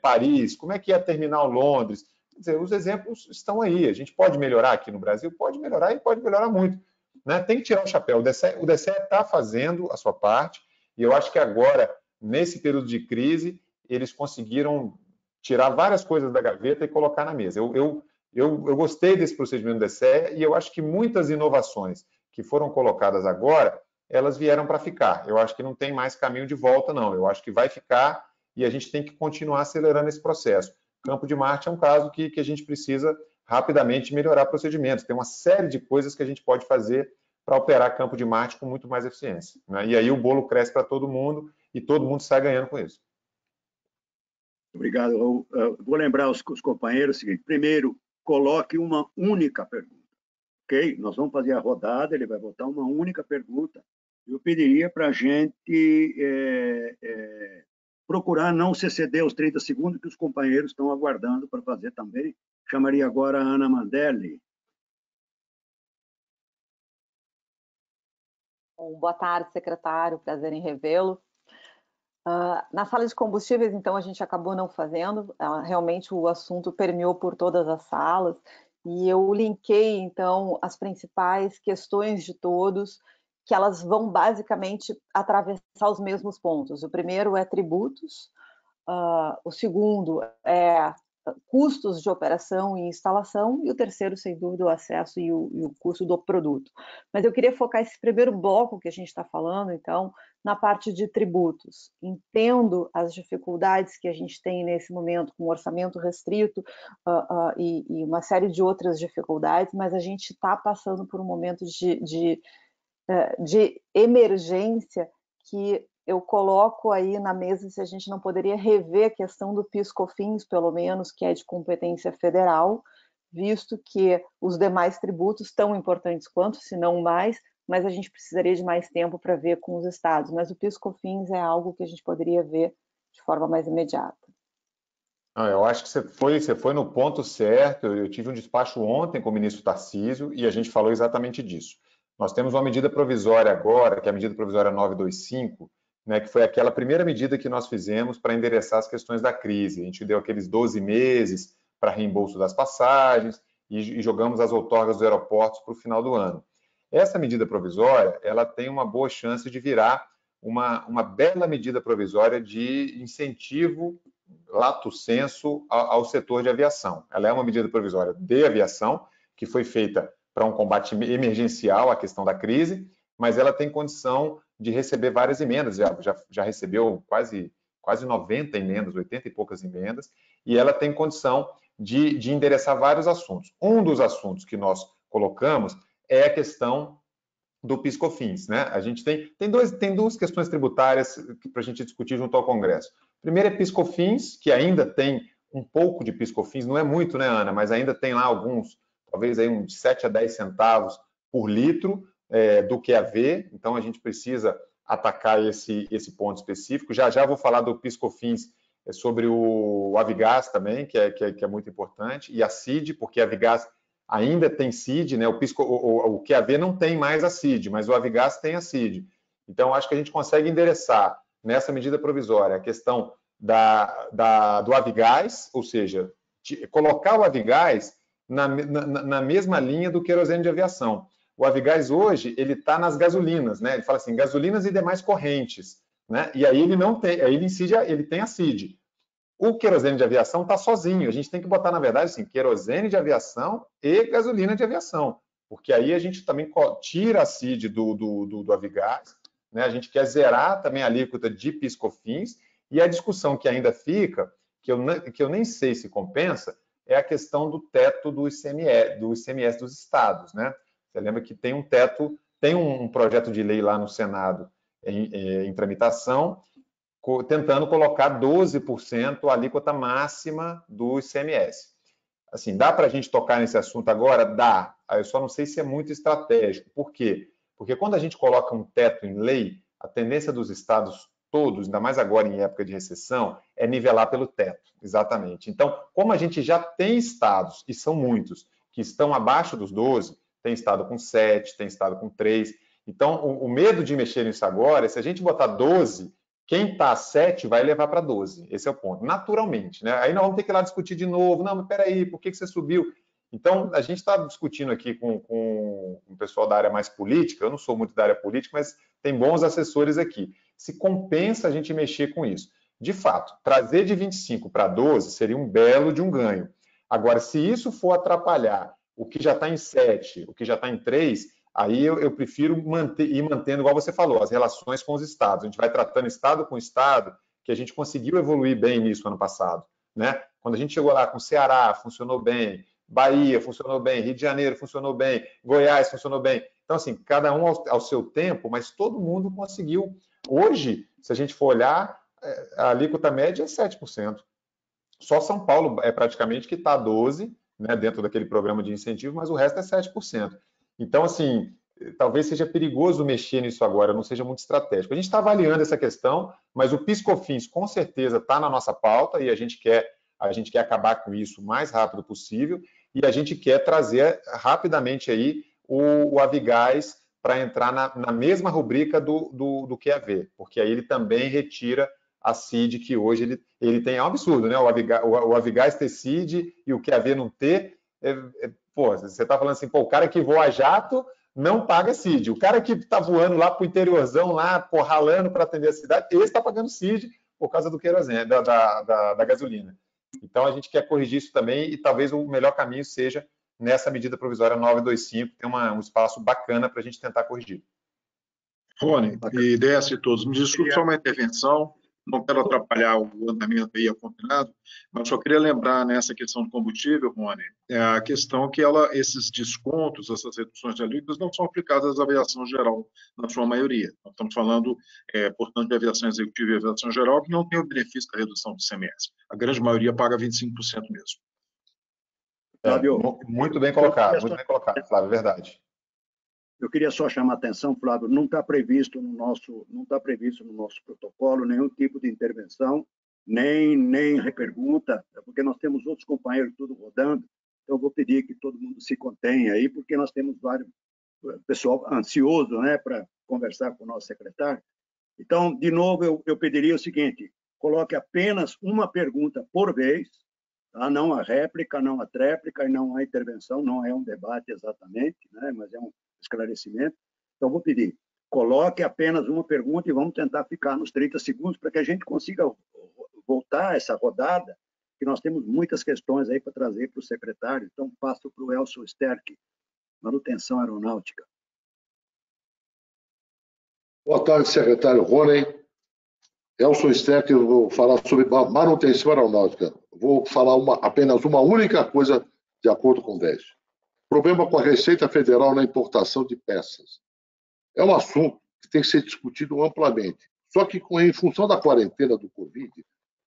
Paris, como é que é a Terminal Londres. Quer dizer, os exemplos estão aí. A gente pode melhorar aqui no Brasil? Pode melhorar e pode melhorar muito, né? Tem que tirar o chapéu. O DSEA está fazendo a sua parte e eu acho que agora, nesse período de crise, eles conseguiram tirar várias coisas da gaveta e colocar na mesa. Eu gostei desse procedimento do DSEA e eu acho que muitas inovações que foram colocadas agora, elas vieram para ficar. Eu acho que não tem mais caminho de volta, não. Eu acho que vai ficar e a gente tem que continuar acelerando esse processo. Campo de Marte é um caso que a gente precisa rapidamente melhorar procedimentos. Tem uma série de coisas que a gente pode fazer para operar Campo de Marte com muito mais eficiência, né? E aí o bolo cresce para todo mundo e todo mundo sai ganhando com isso.
Obrigado. Eu vou lembrar os companheiros o seguinte: primeiro, coloque uma única pergunta, ok? Nós vamos fazer a rodada, ele vai botar uma única pergunta. Eu pediria para a gente procurar não se exceder os 30 segundos que os companheiros estão aguardando para fazer também. Chamaria agora a Ana Mandelli.
Bom, boa tarde, secretário, prazer em revê-lo. Na sala de combustíveis, então, a gente acabou não fazendo, realmente o assunto permeou por todas as salas, e eu linkei, então, as principais questões de todos, que elas vão basicamente atravessar os mesmos pontos. O primeiro é tributos, o segundo é custos de operação e instalação, e o terceiro, sem dúvida, o acesso e o custo do produto. Mas eu queria focar esse primeiro bloco que a gente está falando, então, na parte de tributos. Entendo as dificuldades que a gente tem nesse momento com o orçamento restrito e uma série de outras dificuldades, mas a gente está passando por um momento de emergência que eu coloco aí na mesa se a gente não poderia rever a questão do PIS/COFINS, pelo menos, que é de competência federal, visto que os demais tributos, tão importantes quanto, se não mais, mas a gente precisaria de mais tempo para ver com os estados. Mas o PIS/COFINS é algo que a gente poderia ver de forma mais imediata.
Eu acho que você foi no ponto certo. Eu tive um despacho ontem com o ministro Tarcísio e a gente falou exatamente disso. Nós temos uma medida provisória agora, que é a medida provisória 925, né, que foi aquela primeira medida que nós fizemos para endereçar as questões da crise. A gente deu aqueles 12 meses para reembolso das passagens e jogamos as outorgas dos aeroportos para o final do ano. Essa medida provisória, ela tem uma boa chance de virar uma bela medida provisória de incentivo, lato sensu, ao setor de aviação. Ela é uma medida provisória de aviação, que foi feita para um combate emergencial à questão da crise, mas ela tem condição de receber várias emendas, já recebeu quase 90 emendas, 80 e poucas emendas, e ela tem condição de endereçar vários assuntos. Um dos assuntos que nós colocamos é a questão do PIS/COFINS, né? A gente tem duas questões tributárias para a gente discutir junto ao Congresso. Primeiro é PIS/COFINS, que ainda tem um pouco de PIS/COFINS, não é muito, né, Ana? Mas ainda tem lá alguns, talvez aí uns 7 a 10 centavos por litro do QAV, então a gente precisa atacar esse ponto específico. Já já vou falar do PIS/COFINS sobre o Avigás também, que é muito importante, e a CID, porque a Avigás ainda tem CID, né? O QAV não tem mais a CID, mas o Avigás tem a CID. Então, acho que a gente consegue endereçar nessa medida provisória a questão do Avigás, ou seja, colocar o Avigás na mesma linha do querosene de aviação. O Avigás hoje, ele está nas gasolinas, né? Ele fala assim, gasolinas e demais correntes, né? E aí ele não tem, aí ele tem a CID. O querosene de aviação está sozinho. A gente tem que botar, na verdade, assim, querosene de aviação e gasolina de aviação, porque aí a gente também tira a CID do Avigás, né? A gente quer zerar também a alíquota de PIS/COFINS, e a discussão que ainda fica, que eu nem sei se compensa, é a questão do teto do ICMS dos estados, né? Você lembra que tem um teto, tem um projeto de lei lá no Senado em tramitação, tentando colocar 12% a alíquota máxima do ICMS. Assim, dá para a gente tocar nesse assunto agora? Dá. Eu só não sei se é muito estratégico. Por quê? Porque quando a gente coloca um teto em lei, a tendência dos estados todos, ainda mais agora em época de recessão, é nivelar pelo teto, exatamente. Então, como a gente já tem estados, e são muitos, que estão abaixo dos 12, tem estado com 7, tem estado com 3. Então, o medo de mexer nisso agora é se a gente botar 12, quem está a 7 vai levar para 12. Esse é o ponto, naturalmente, né? Aí nós vamos ter que ir lá discutir de novo. Não, mas peraí, por que você subiu? Então, a gente está discutindo aqui com o pessoal da área mais política, eu não sou muito da área política, mas tem bons assessores aqui. Se compensa a gente mexer com isso. De fato, trazer de 25 para 12 seria um belo de um ganho. Agora, se isso for atrapalhar o que já está em 7, o que já está em 3, aí eu prefiro ir mantendo, igual você falou, as relações com os estados. A gente vai tratando estado com estado, que a gente conseguiu evoluir bem nisso ano passado, né? Quando a gente chegou lá com Ceará, funcionou bem, Bahia funcionou bem, Rio de Janeiro funcionou bem, Goiás funcionou bem. Então, assim, cada um ao seu tempo, mas todo mundo conseguiu. Hoje, se a gente for olhar, a alíquota média é 7%. Só São Paulo é praticamente que está 12%, né, dentro daquele programa de incentivo, mas o resto é 7%. Então, assim, talvez seja perigoso mexer nisso agora, não seja muito estratégico. A gente está avaliando essa questão, mas o PIS/COFINS com certeza está na nossa pauta e a gente quer acabar com isso o mais rápido possível e a gente quer trazer rapidamente aí o Avigás para entrar na mesma rubrica do QAV, porque aí ele também retira a CID que hoje ele tem. É um absurdo, né? O Avigás ter CID e o QAV não ter. Pô, você está falando assim, pô, o cara que voa a jato não paga CID. O cara que está voando lá para o interiorzão, lá, pô, ralando para atender a cidade, esse está pagando CID por causa do querosene, da gasolina. Então, a gente quer corrigir isso também e talvez o melhor caminho seja nessa medida provisória 925, tem um espaço bacana para a gente tentar corrigir.
Rony, e desce todos, me desculpe só uma intervenção, não quero atrapalhar o andamento aí combinado, mas só queria lembrar nessa questão do combustível, Rony, a questão que esses descontos, essas reduções de alíquotas não são aplicadas à aviação geral, na sua maioria. Nós estamos falando, portanto, de aviação executiva e aviação geral, que não tem o benefício da redução do ICMS. A grande maioria paga 25% mesmo.
Flávio,
muito bem colocado, Flávio, verdade.
Eu queria só chamar a atenção, Flávio, não está previsto no nosso protocolo nenhum tipo de intervenção, nem repergunta, porque nós temos outros companheiros tudo rodando, então eu vou pedir que todo mundo se contenha aí, porque nós temos vários pessoal ansioso, né, para conversar com o nosso secretário. Então, de novo, eu pediria o seguinte, coloque apenas uma pergunta por vez, tá? Não a réplica, não a tréplica e não a intervenção, não é um debate exatamente, né, mas é um esclarecimento. Então, vou pedir, coloque apenas uma pergunta e vamos tentar ficar nos 30 segundos para que a gente consiga voltar essa rodada, que nós temos muitas questões aí para trazer para o secretário. Então, passo para o Elcio Sterck, Manutenção Aeronáutica.
Boa tarde, secretário Rony. Elcio Sterck, eu vou falar sobre manutenção aeronáutica. Vou falar apenas uma única coisa de acordo com o Décio. Problema com a Receita Federal na importação de peças. É um assunto que tem que ser discutido amplamente. Só que, em função da quarentena do Covid,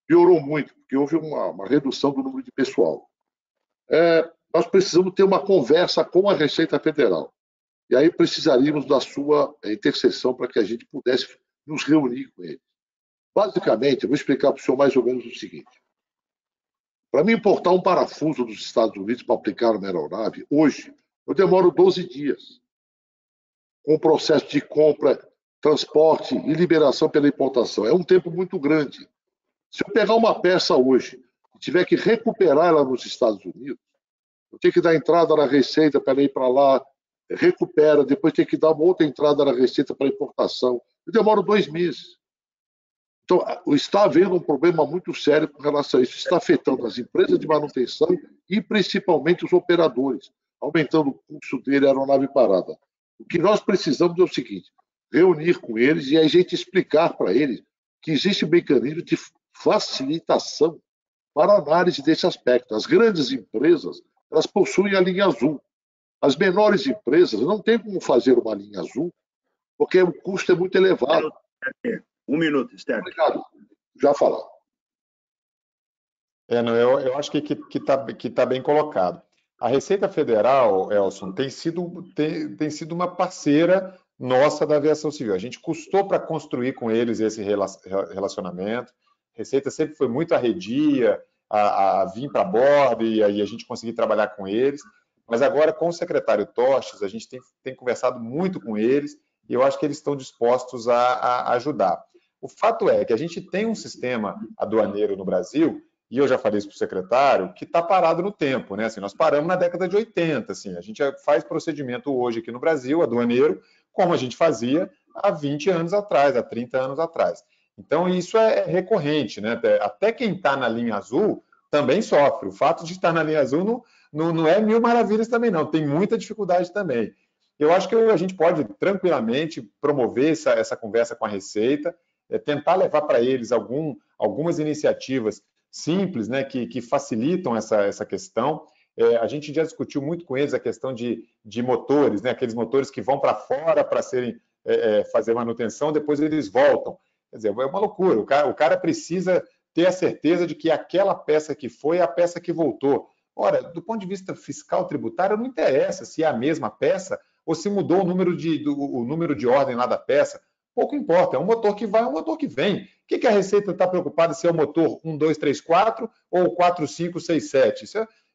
piorou muito, porque houve uma redução do número de pessoal. Nós precisamos ter uma conversa com a Receita Federal. E aí precisaríamos da sua intercessão para que a gente pudesse nos reunir com eles. Basicamente, eu vou explicar para o senhor mais ou menos o seguinte. Para mim importar um parafuso dos Estados Unidos para aplicar numa aeronave, hoje, eu demoro 12 dias, com o processo de compra, transporte e liberação pela importação. É um tempo muito grande. Se eu pegar uma peça hoje e tiver que recuperar ela nos Estados Unidos, eu tenho que dar entrada na Receita para ir para lá, recupera, depois tem que dar uma outra entrada na Receita para importação. Eu demoro 2 meses. Então, está havendo um problema muito sério com relação a isso. Está afetando as empresas de manutenção e principalmente os operadores, aumentando o custo dele, a aeronave parada. O que nós precisamos é o seguinte, reunir com eles e a gente explicar para eles que existe um mecanismo de facilitação para a análise desse aspecto. As grandes empresas, elas possuem a linha azul. As menores empresas não têm como fazer uma linha azul, porque o custo é muito elevado.
1 minuto, Stern.
Obrigado. Já falar.
Eu acho que tá bem colocado. A Receita Federal, Elson, tem sido uma parceira nossa da aviação civil. A gente custou para construir com eles esse relacionamento. A Receita sempre foi muito arredia a vir para bordo e aí a gente conseguir trabalhar com eles. Mas agora, com o secretário Tostes, a gente tem conversado muito com eles e eu acho que eles estão dispostos a ajudar. O fato é que a gente tem um sistema aduaneiro no Brasil, e eu já falei isso para o secretário, que está parado no tempo, né? Assim, nós paramos na década de 80, assim, a gente faz procedimento hoje aqui no Brasil, aduaneiro, como a gente fazia há 20 anos atrás, há 30 anos atrás. Então, isso é recorrente, né? Até quem está na linha azul também sofre. O fato de estar na linha azul não é mil maravilhas também, não. Tem muita dificuldade também. Eu acho que a gente pode tranquilamente promover essa conversa com a Receita, tentar levar para eles algumas iniciativas simples, né, que facilitam essa questão. A gente já discutiu muito com eles a questão de motores, né, aqueles motores que vão para fora para fazer manutenção, depois eles voltam. Quer dizer, é uma loucura. O cara precisa ter a certeza de que aquela peça que foi é a peça que voltou. Ora, do ponto de vista fiscal tributário, não interessa se é a mesma peça ou se mudou o número de ordem lá da peça. Pouco importa, é um motor que vai, é um motor que vem. O que a Receita está preocupada se é o motor 1, 2, 3, 4 ou 4, 5, 6, 7?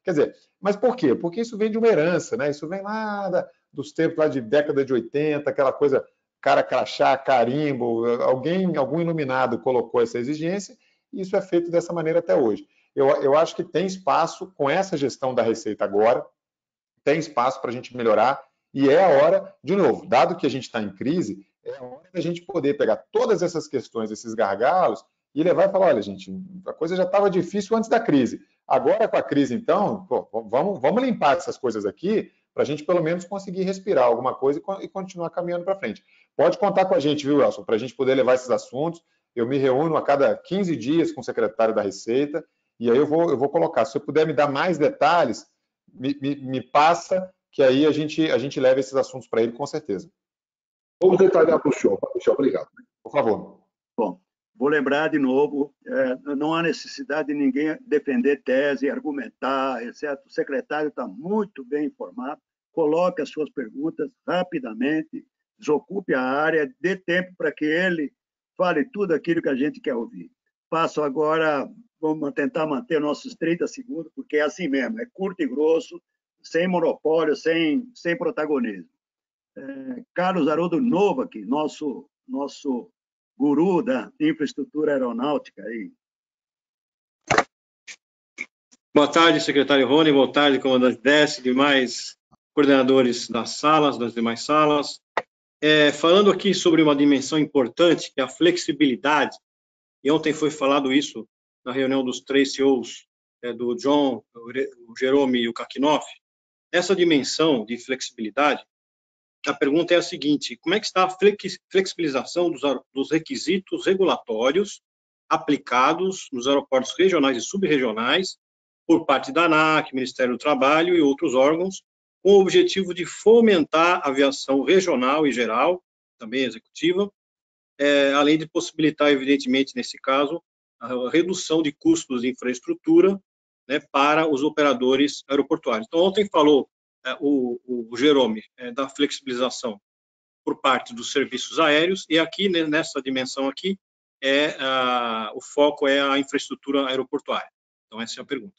Quer dizer, mas por quê? Porque isso vem de uma herança, né? Isso vem lá dos tempos lá de década de 80, aquela coisa, cara crachá, carimbo, algum iluminado colocou essa exigência e isso é feito dessa maneira até hoje. Eu acho que tem espaço, com essa gestão da Receita agora, tem espaço para a gente melhorar e é a hora, de novo, dado que a gente está em crise, é a hora da gente poder pegar todas essas questões, esses gargalos, e levar e falar, olha, gente, a coisa já estava difícil antes da crise. Agora, com a crise, então, vamos limpar essas coisas aqui para a gente, pelo menos, conseguir respirar alguma coisa e continuar caminhando para frente. Pode contar com a gente, viu, Elson, para a gente poder levar esses assuntos. Eu me reúno a cada 15 dias com o secretário da Receita, e aí eu vou colocar. Se você puder me dar mais detalhes, me passa, que aí a gente leva esses assuntos para ele, com certeza.
Vamos detalhar para o senhor. Obrigado.
Por favor.
Bom, vou lembrar de novo, não há necessidade de ninguém defender tese, argumentar, etc. O secretário está muito bem informado, coloque as suas perguntas rapidamente, desocupe a área, dê tempo para que ele fale tudo aquilo que a gente quer ouvir. Passo agora, vamos tentar manter nossos 30 segundos, porque é assim mesmo, é curto e grosso, sem monopólio, sem protagonismo. Carlos Haroldo Novak, nosso guru da infraestrutura aeronáutica. Aí.
Boa tarde, secretário Rony, boa tarde, comandante Décio, demais coordenadores das demais salas. Falando aqui sobre uma dimensão importante, que é a flexibilidade, e ontem foi falado isso na reunião dos 3 CEOs, do John, o Jerome e o Kakinoff, essa dimensão de flexibilidade, a pergunta é a seguinte: como é que está a flexibilização dos requisitos regulatórios aplicados nos aeroportos regionais e subregionais por parte da ANAC, Ministério do Trabalho e outros órgãos, com o objetivo de fomentar a aviação regional e geral, também executiva, além de possibilitar, evidentemente, nesse caso, a redução de custos de infraestrutura, né, para os operadores aeroportuários. Então, ontem falou o Jerome da flexibilização por parte dos serviços aéreos, e aqui, nessa dimensão aqui, o foco é a infraestrutura aeroportuária. Então, essa é a pergunta.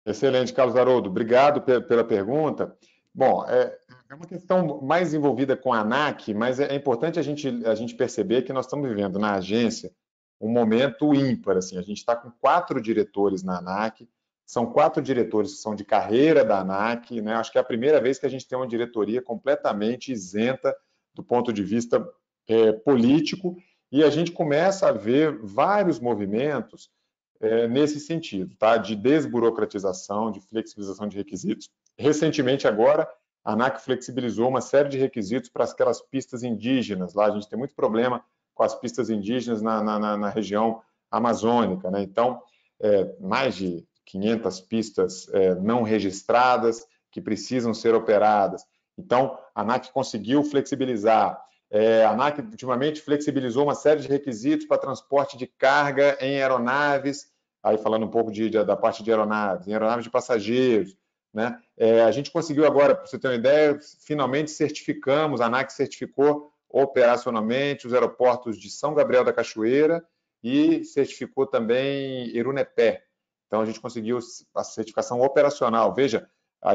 Excelente, Carlos Haroldo. Obrigado pela pergunta. Bom, é uma questão mais envolvida com a ANAC, mas é importante a gente perceber que nós estamos vivendo na agência um momento ímpar. Assim, a gente está com 4 diretores na ANAC, são 4 diretores que são de carreira da ANAC, né? Acho que é a primeira vez que a gente tem uma diretoria completamente isenta do ponto de vista político, e a gente começa a ver vários movimentos nesse sentido, tá? De desburocratização, de flexibilização de requisitos. Recentemente, agora, a ANAC flexibilizou uma série de requisitos para aquelas pistas indígenas. Lá a gente tem muito problema com as pistas indígenas na região amazônica, né? Então, mais de 500 pistas não registradas que precisam ser operadas. Então, a ANAC conseguiu flexibilizar. A ANAC, ultimamente, flexibilizou uma série de requisitos para transporte de carga em aeronaves, aí falando um pouco da parte de aeronaves, em aeronaves de passageiros, né? A gente conseguiu agora, para você ter uma ideia, finalmente certificamos, a ANAC certificou operacionalmente os aeroportos de São Gabriel da Cachoeira e certificou também Irunepé. Então, a gente conseguiu a certificação operacional. Veja,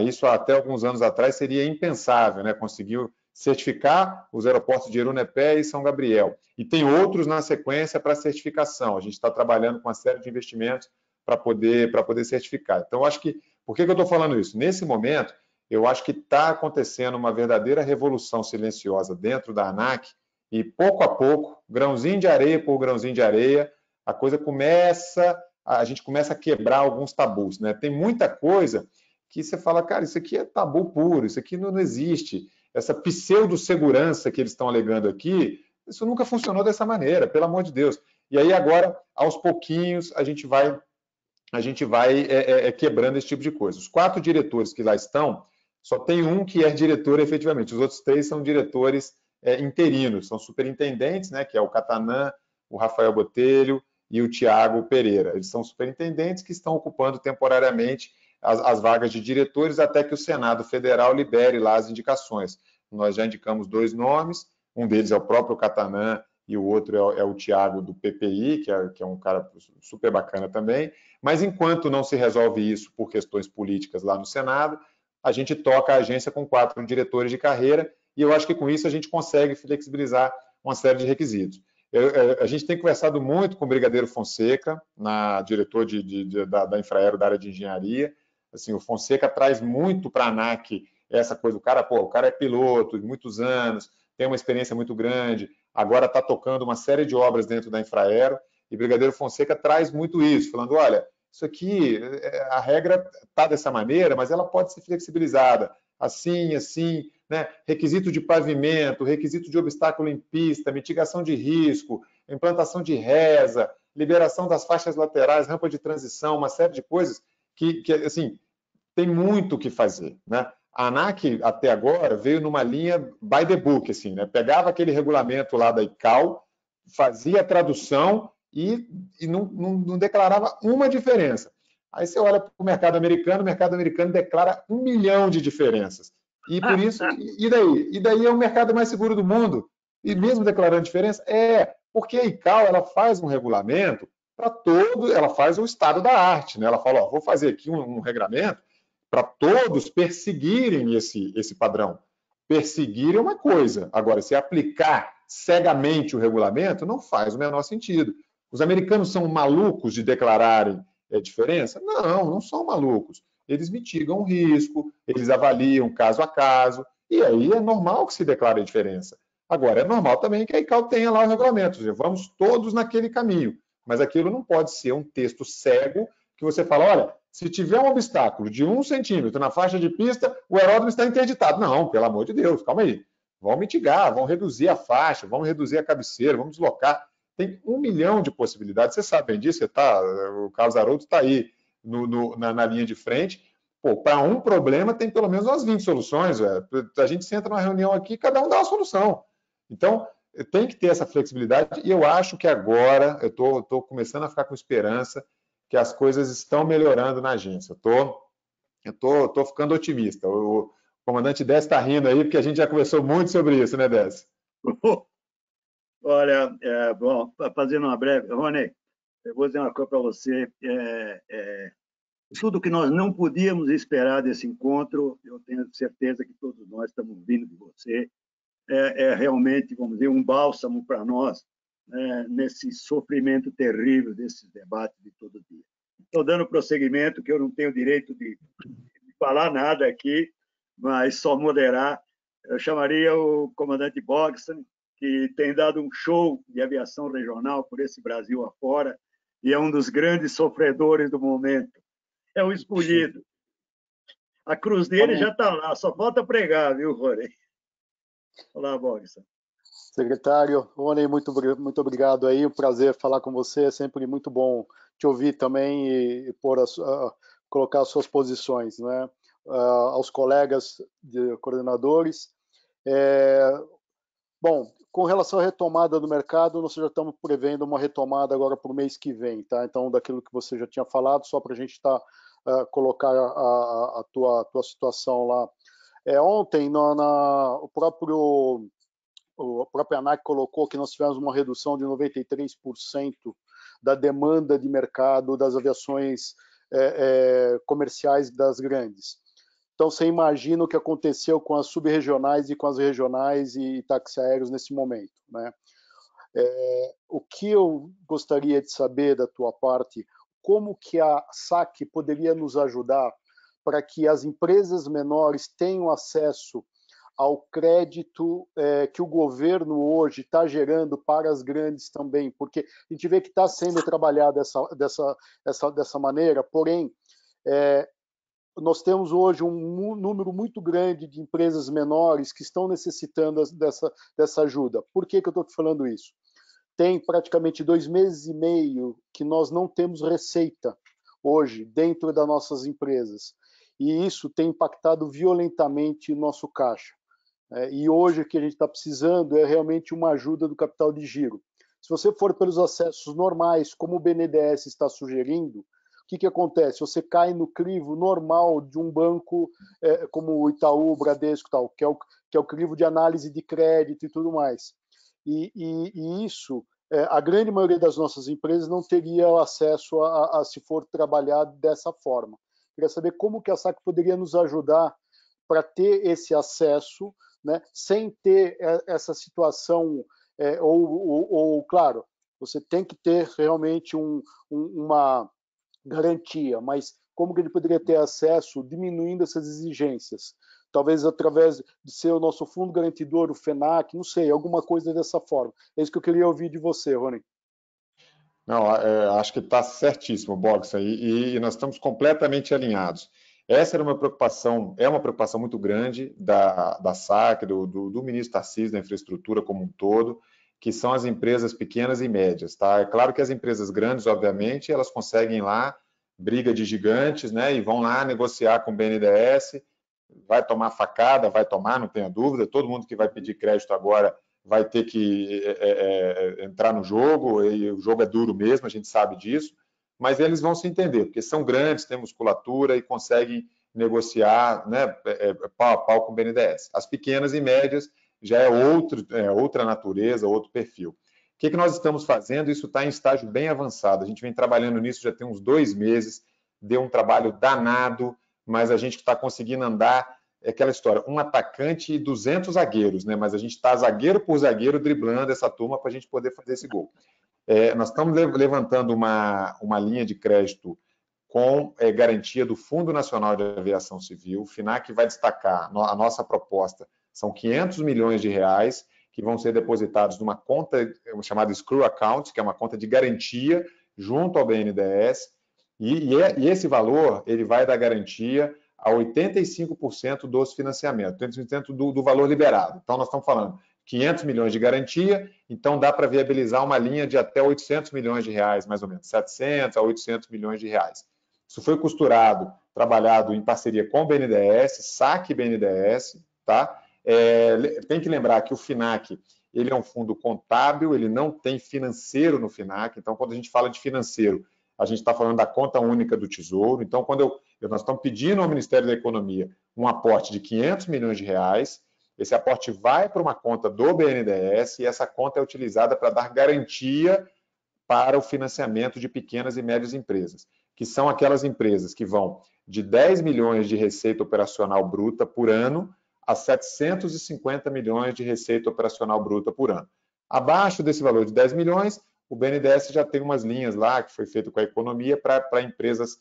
isso até alguns anos atrás seria impensável, né? Conseguiu certificar os aeroportos de Irunepé e São Gabriel. E tem outros na sequência para certificação. A gente está trabalhando com uma série de investimentos para poder certificar. Então, acho que... Por que eu estou falando isso? Nesse momento, eu acho que está acontecendo uma verdadeira revolução silenciosa dentro da ANAC e, pouco a pouco, grãozinho de areia por grãozinho de areia, a gente começa a quebrar alguns tabus, né? Tem muita coisa que você fala, cara, isso aqui é tabu puro, isso aqui não existe. Essa pseudo-segurança que eles estão alegando aqui, isso nunca funcionou dessa maneira, pelo amor de Deus. E aí agora, aos pouquinhos, a gente vai quebrando esse tipo de coisa. Os 4 diretores que lá estão, só tem um que é diretor efetivamente, os outros 3 são diretores interinos, são superintendentes, né, que é o Catanã, o Rafael Botelho e o Tiago Pereira. Eles são superintendentes que estão ocupando temporariamente as vagas de diretores até que o Senado Federal libere lá as indicações. Nós já indicamos 2 nomes, um deles é o próprio Catanã e o outro é o Tiago do PPI, que é um cara super bacana também, mas enquanto não se resolve isso por questões políticas lá no Senado, a gente toca a agência com 4 diretores de carreira e eu acho que com isso a gente consegue flexibilizar uma série de requisitos. A gente tem conversado muito com o Brigadeiro Fonseca, diretor da Infraero da área de engenharia. Assim, o Fonseca traz muito para a ANAC essa coisa, o cara é piloto de muitos anos, tem uma experiência muito grande, agora está tocando uma série de obras dentro da Infraero, e Brigadeiro Fonseca traz muito isso, falando, olha, isso aqui, a regra está dessa maneira, mas ela pode ser flexibilizada, assim, né? Requisito de pavimento, requisito de obstáculo em pista, mitigação de risco, implantação de reza, liberação das faixas laterais, rampa de transição, uma série de coisas que assim, tem muito o que fazer, né? A ANAC, até agora, veio numa linha by the book, assim, né? Pegava aquele regulamento lá da ICAO, fazia a tradução e não declarava uma diferença. Aí você olha para o mercado americano declara 1 milhão de diferenças. E por isso, e daí? E daí é o mercado mais seguro do mundo. E mesmo declarando diferença, porque a ICAO ela faz um regulamento para todo, ela faz o estado da arte, né? Ela fala, vou fazer aqui um regulamento para todos perseguirem esse padrão. Perseguir é uma coisa, agora, se aplicar cegamente o regulamento, não faz o menor sentido. Os americanos são malucos de declararem diferença? Não são malucos. Eles mitigam o risco, eles avaliam caso a caso, e aí é normal que se declare a diferença. Agora, é normal também que a ICAO tenha lá o regulamento, ou seja, vamos todos naquele caminho, mas aquilo não pode ser um texto cego que você fala, olha, se tiver um obstáculo de 1 centímetro na faixa de pista, o aeródromo está interditado. Não, pelo amor de Deus, calma aí. Vamos mitigar, vamos reduzir a faixa, vamos reduzir a cabeceira, vamos deslocar. Tem 1 milhão de possibilidades, vocês sabem disso, o Carlos Haroldo está aí na linha de frente. Para um problema tem pelo menos umas 20 soluções. A gente senta numa reunião aqui, cada um dá uma solução. Então, tem que ter essa flexibilidade e eu acho que agora eu estou começando a ficar com esperança que as coisas estão melhorando na agência. Eu estou ficando otimista. comandante Décio está rindo aí, porque a gente já conversou muito sobre isso, né, Décio?
Olha, bom, fazendo uma breve... Rony, eu vou dizer uma coisa para você. Tudo que nós não podíamos esperar desse encontro, eu tenho certeza que todos nós estamos vindo de você. Realmente, vamos dizer, um bálsamo para nós, né, nesse sofrimento terrível desses debates de todo dia. Estou dando prosseguimento, que eu não tenho direito de falar nada aqui, mas só moderar. Eu chamaria o comandante Bogsan, que tem dado um show de aviação regional por esse Brasil afora, e é um dos grandes sofredores do momento. É o escolhido. A cruz dele já está lá, só falta pregar, viu, Rony? Olá, Bogsan.
Secretário, Rony, muito obrigado aí, um prazer falar com você, é sempre muito bom te ouvir também e colocar as suas posições, né? Aos colegas de coordenadores. Bom, com relação à retomada do mercado, nós já estamos prevendo uma retomada agora para o mês que vem, tá? Então, daquilo que você já tinha falado, só para a gente colocar a tua situação lá. Ontem, o próprio ANAC colocou que nós tivemos uma redução de 93% da demanda de mercado das aviações comerciais das grandes. Então, você imagina o que aconteceu com as subregionais e com as regionais e táxis aéreos nesse momento, né? O que eu gostaria de saber da tua parte, como que a SAC poderia nos ajudar para que as empresas menores tenham acesso ao crédito que o governo hoje está gerando para as grandes também, porque a gente vê que está sendo trabalhado dessa maneira, porém, nós temos hoje um número muito grande de empresas menores que estão necessitando dessa ajuda. Por que eu estou te falando isso? Tem praticamente 2 meses e meio que nós não temos receita hoje dentro das nossas empresas, e isso tem impactado violentamente o nosso caixa. E hoje o que a gente está precisando é realmente uma ajuda do capital de giro. Se você for pelos acessos normais, como o BNDES está sugerindo, o que acontece? Você cai no crivo normal de um banco como o Itaú, o Bradesco, tal, que é o crivo de análise de crédito e tudo mais. E isso, a grande maioria das nossas empresas não teria acesso a se for trabalhar dessa forma. Queria saber como que a SAC poderia nos ajudar para ter esse acesso, né, sem ter essa situação, claro, você tem que ter realmente uma garantia, mas como que ele poderia ter acesso diminuindo essas exigências? Talvez através de ser o nosso fundo garantidor, o FENAC, não sei, alguma coisa dessa forma. É isso que eu queria ouvir de você, Rony.
Não, acho que está certíssimo, Bogsan, e nós estamos completamente alinhados. Essa era uma preocupação muito grande da SAC, do ministro Tarcísio, da infraestrutura como um todo, que são as empresas pequenas e médias, tá? É claro que as empresas grandes, obviamente, elas conseguem lá briga de gigantes, né? E vão lá negociar com o BNDES, vai tomar facada, vai tomar, não tenha dúvida. Todo mundo que vai pedir crédito agora vai ter que entrar no jogo, e o jogo é duro mesmo, a gente sabe disso, mas eles vão se entender, porque são grandes, têm musculatura e conseguem negociar, né, pau a pau com o BNDES. As pequenas e médias já é outra natureza, outro perfil. O que nós estamos fazendo? Isso está em estágio bem avançado. A gente vem trabalhando nisso já tem uns 2 meses, deu um trabalho danado, mas a gente está conseguindo andar, aquela história, um atacante e 200 zagueiros, né? Mas a gente está zagueiro por zagueiro driblando essa turma para a gente poder fazer esse gol. Nós estamos levantando uma linha de crédito com garantia do Fundo Nacional de Aviação Civil. O FINAC vai destacar a nossa proposta. São 500 milhões de reais que vão ser depositados numa conta chamada Escrew Account, que é uma conta de garantia junto ao BNDES, e esse valor ele vai dar garantia a 85% dos financiamentos, 85% do valor liberado. Então, nós estamos falando 500 milhões de garantia, então dá para viabilizar uma linha de até 800 milhões de reais, mais ou menos, 700 a 800 milhões de reais. Isso foi costurado, trabalhado em parceria com o BNDES, SAC BNDES, tá? Tem que lembrar que o FINAC ele é um fundo contábil, ele não tem financeiro no FINAC, então quando a gente fala de financeiro, a gente está falando da conta única do Tesouro, então quando nós estamos pedindo ao Ministério da Economia um aporte de R$500 milhões. Esse aporte vai para uma conta do BNDES e essa conta é utilizada para dar garantia para o financiamento de pequenas e médias empresas, que são aquelas empresas que vão de 10 milhões de receita operacional bruta por ano a 750 milhões de receita operacional bruta por ano. Abaixo desse valor de 10 milhões, o BNDES já tem umas linhas lá, que foi feito com a economia, para empresas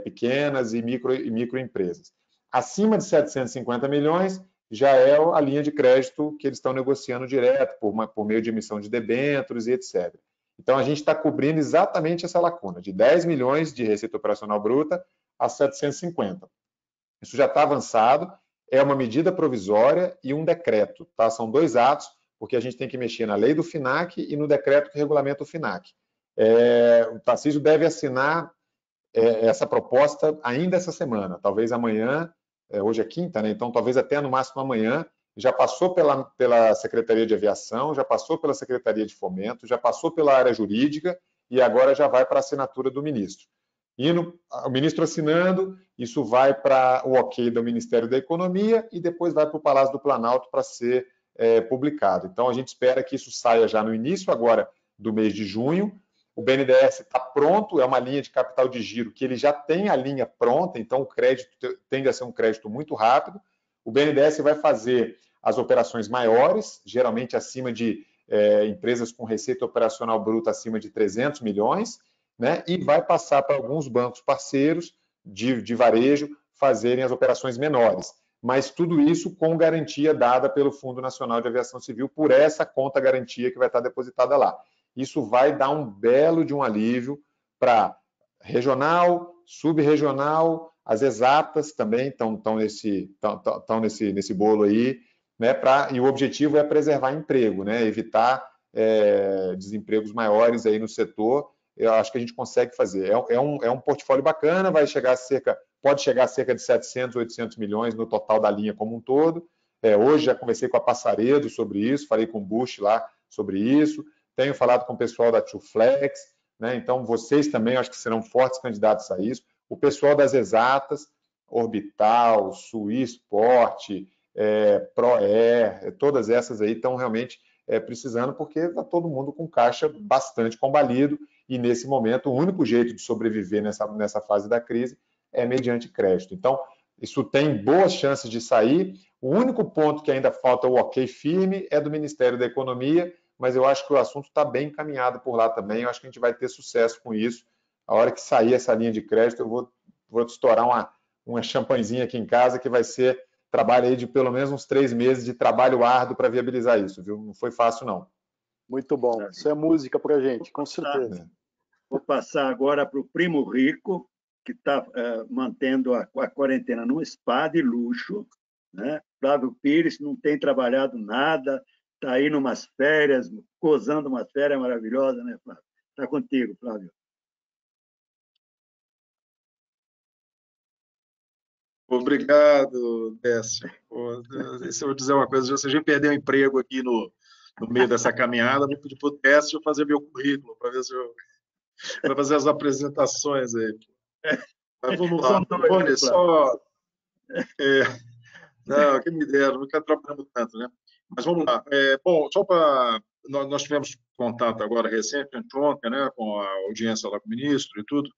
pequenas e microempresas. Acima de 750 milhões, já é a linha de crédito que eles estão negociando direto, por meio de emissão de debêntures e etc. Então, a gente está cobrindo exatamente essa lacuna, de 10 milhões de receita operacional bruta a 750. Isso já está avançado, é uma medida provisória e um decreto, tá? São 2 atos, porque a gente tem que mexer na lei do FINAC e no decreto que regulamenta o FINAC. O Tarcísio deve assinar essa proposta ainda essa semana, talvez amanhã, hoje é quinta, né? Então talvez até no máximo amanhã, já passou pela Secretaria de Aviação, já passou pela Secretaria de Fomento, já passou pela área jurídica e agora já vai para a assinatura do ministro. O ministro assinando, isso vai para o ok do Ministério da Economia e depois vai para o Palácio do Planalto para ser publicado. Então, a gente espera que isso saia já no início agora do mês de junho. O BNDES está pronto, é uma linha de capital de giro que ele já tem a linha pronta, então o crédito tende a ser um crédito muito rápido. O BNDES vai fazer as operações maiores, geralmente acima de empresas com receita operacional bruta acima de 300 milhões, né? E vai passar para alguns bancos parceiros de varejo fazerem as operações menores. Mas tudo isso com garantia dada pelo Fundo Nacional de Aviação Civil por essa conta garantia que vai estar depositada lá. Isso vai dar um belo de um alívio para regional, subregional, as exatas também estão nesse bolo aí, né? E o objetivo é preservar emprego, né? Evitar desempregos maiores aí no setor. Eu acho que a gente consegue fazer. É um portfólio bacana, pode chegar a cerca de 700, 800 milhões no total da linha como um todo. Hoje já conversei com a Passaredo sobre isso, falei com o Bush lá sobre isso, tenho falado com o pessoal da Tuflex, né? Então vocês também acho que serão fortes candidatos a isso. O pessoal das exatas, Orbital, Suisport, ProAir, todas essas aí estão realmente precisando, porque está todo mundo com caixa bastante combalido e, nesse momento, o único jeito de sobreviver nessa fase da crise é mediante crédito. Então, isso tem boas chances de sair. O único ponto que ainda falta o ok firme é do Ministério da Economia, mas eu acho que o assunto está bem encaminhado por lá também. Eu acho que a gente vai ter sucesso com isso. A hora que sair essa linha de crédito, eu vou estourar uma champanhezinha aqui em casa, que vai ser trabalho aí de pelo menos uns 3 meses de trabalho árduo para viabilizar isso, viu? Não foi fácil, não.
Muito bom. Isso é música para a gente, com certeza.
Vou passar agora para o Primo Rico, que está mantendo a quarentena num spa de luxo, né? Flávio Pires não tem trabalhado nada, está aí numas férias, gozando umas férias maravilhosas, né, Flávio? Está contigo, Flávio.
Obrigado, Décio. Se eu vou dizer uma coisa, você já perdeu o emprego aqui no meio dessa caminhada, vou pedir para o Décio fazer meu currículo, para ver se eu... para fazer as apresentações aí. Mas vamos lá. Rony, só... Não, quem me dera, não quero trabalhar tanto, né? Mas vamos lá. Bom, só para... Nós tivemos contato agora recente, ontem, né, com a audiência lá com o ministro e tudo.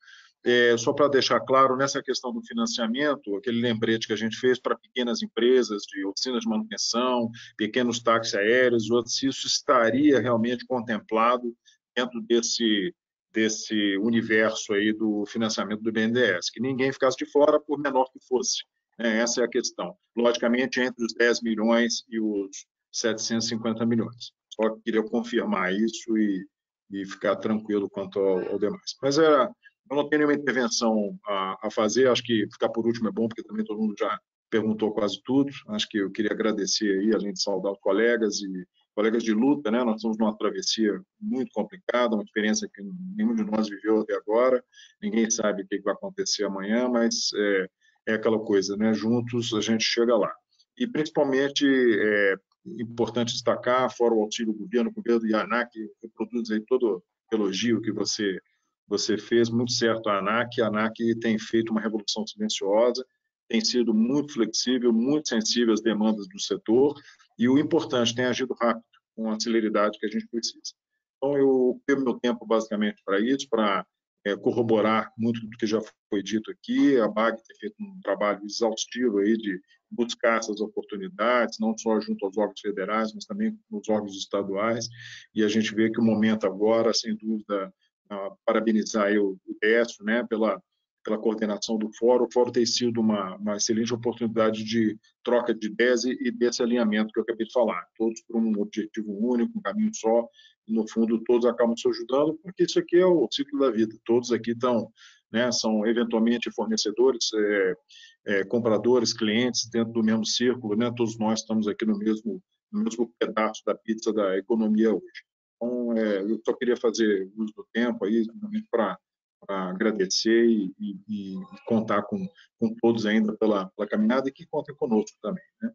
Só para deixar claro, nessa questão do financiamento, aquele lembrete que a gente fez para pequenas empresas de oficinas de manutenção, pequenos táxis aéreos, outros, se isso estaria realmente contemplado dentro desse universo aí do financiamento do BNDES, que ninguém ficasse de fora, por menor que fosse. Essa é a questão. Logicamente, entre os 10 milhões e os 750 milhões. Só queria confirmar isso e ficar tranquilo quanto ao demais. Mas eu não tenho nenhuma intervenção a fazer, acho que ficar por último é bom, porque também todo mundo já perguntou quase tudo. Acho que eu queria agradecer aí, a gente saudar os colegas de luta, né? Nós estamos numa travessia muito complicada, uma experiência que nenhum de nós viveu até agora, ninguém sabe o que vai acontecer amanhã, mas é aquela coisa, né? Juntos a gente chega lá. E, principalmente, importante destacar, fora o auxílio do governo, o governo do ANAC, que produz aí todo elogio que você fez, muito certo a ANAC tem feito uma revolução silenciosa, tem sido muito flexível, muito sensível às demandas do setor, e o importante, tem agido rápido, com a celeridade que a gente precisa. Então, eu tenho meu tempo basicamente para isso, para corroborar muito do que já foi dito aqui. A BAG tem feito um trabalho exaustivo aí de buscar essas oportunidades, não só junto aos órgãos federais, mas também nos órgãos estaduais, e a gente vê que o momento agora, sem dúvida, parabenizar aí o Décio, né, pela coordenação do fórum. O fórum tem sido uma excelente oportunidade de troca de ideias e desse alinhamento que eu acabei de falar, todos por um objetivo único, um caminho só, e no fundo todos acabam se ajudando, porque isso aqui é o ciclo da vida, todos aqui estão, né, são eventualmente fornecedores, compradores, clientes dentro do mesmo círculo, né, todos nós estamos aqui no mesmo pedaço da pizza da economia hoje. Então, eu só queria fazer uso do tempo aí para agradecer e contar com todos ainda pela caminhada, e que contem conosco também, né?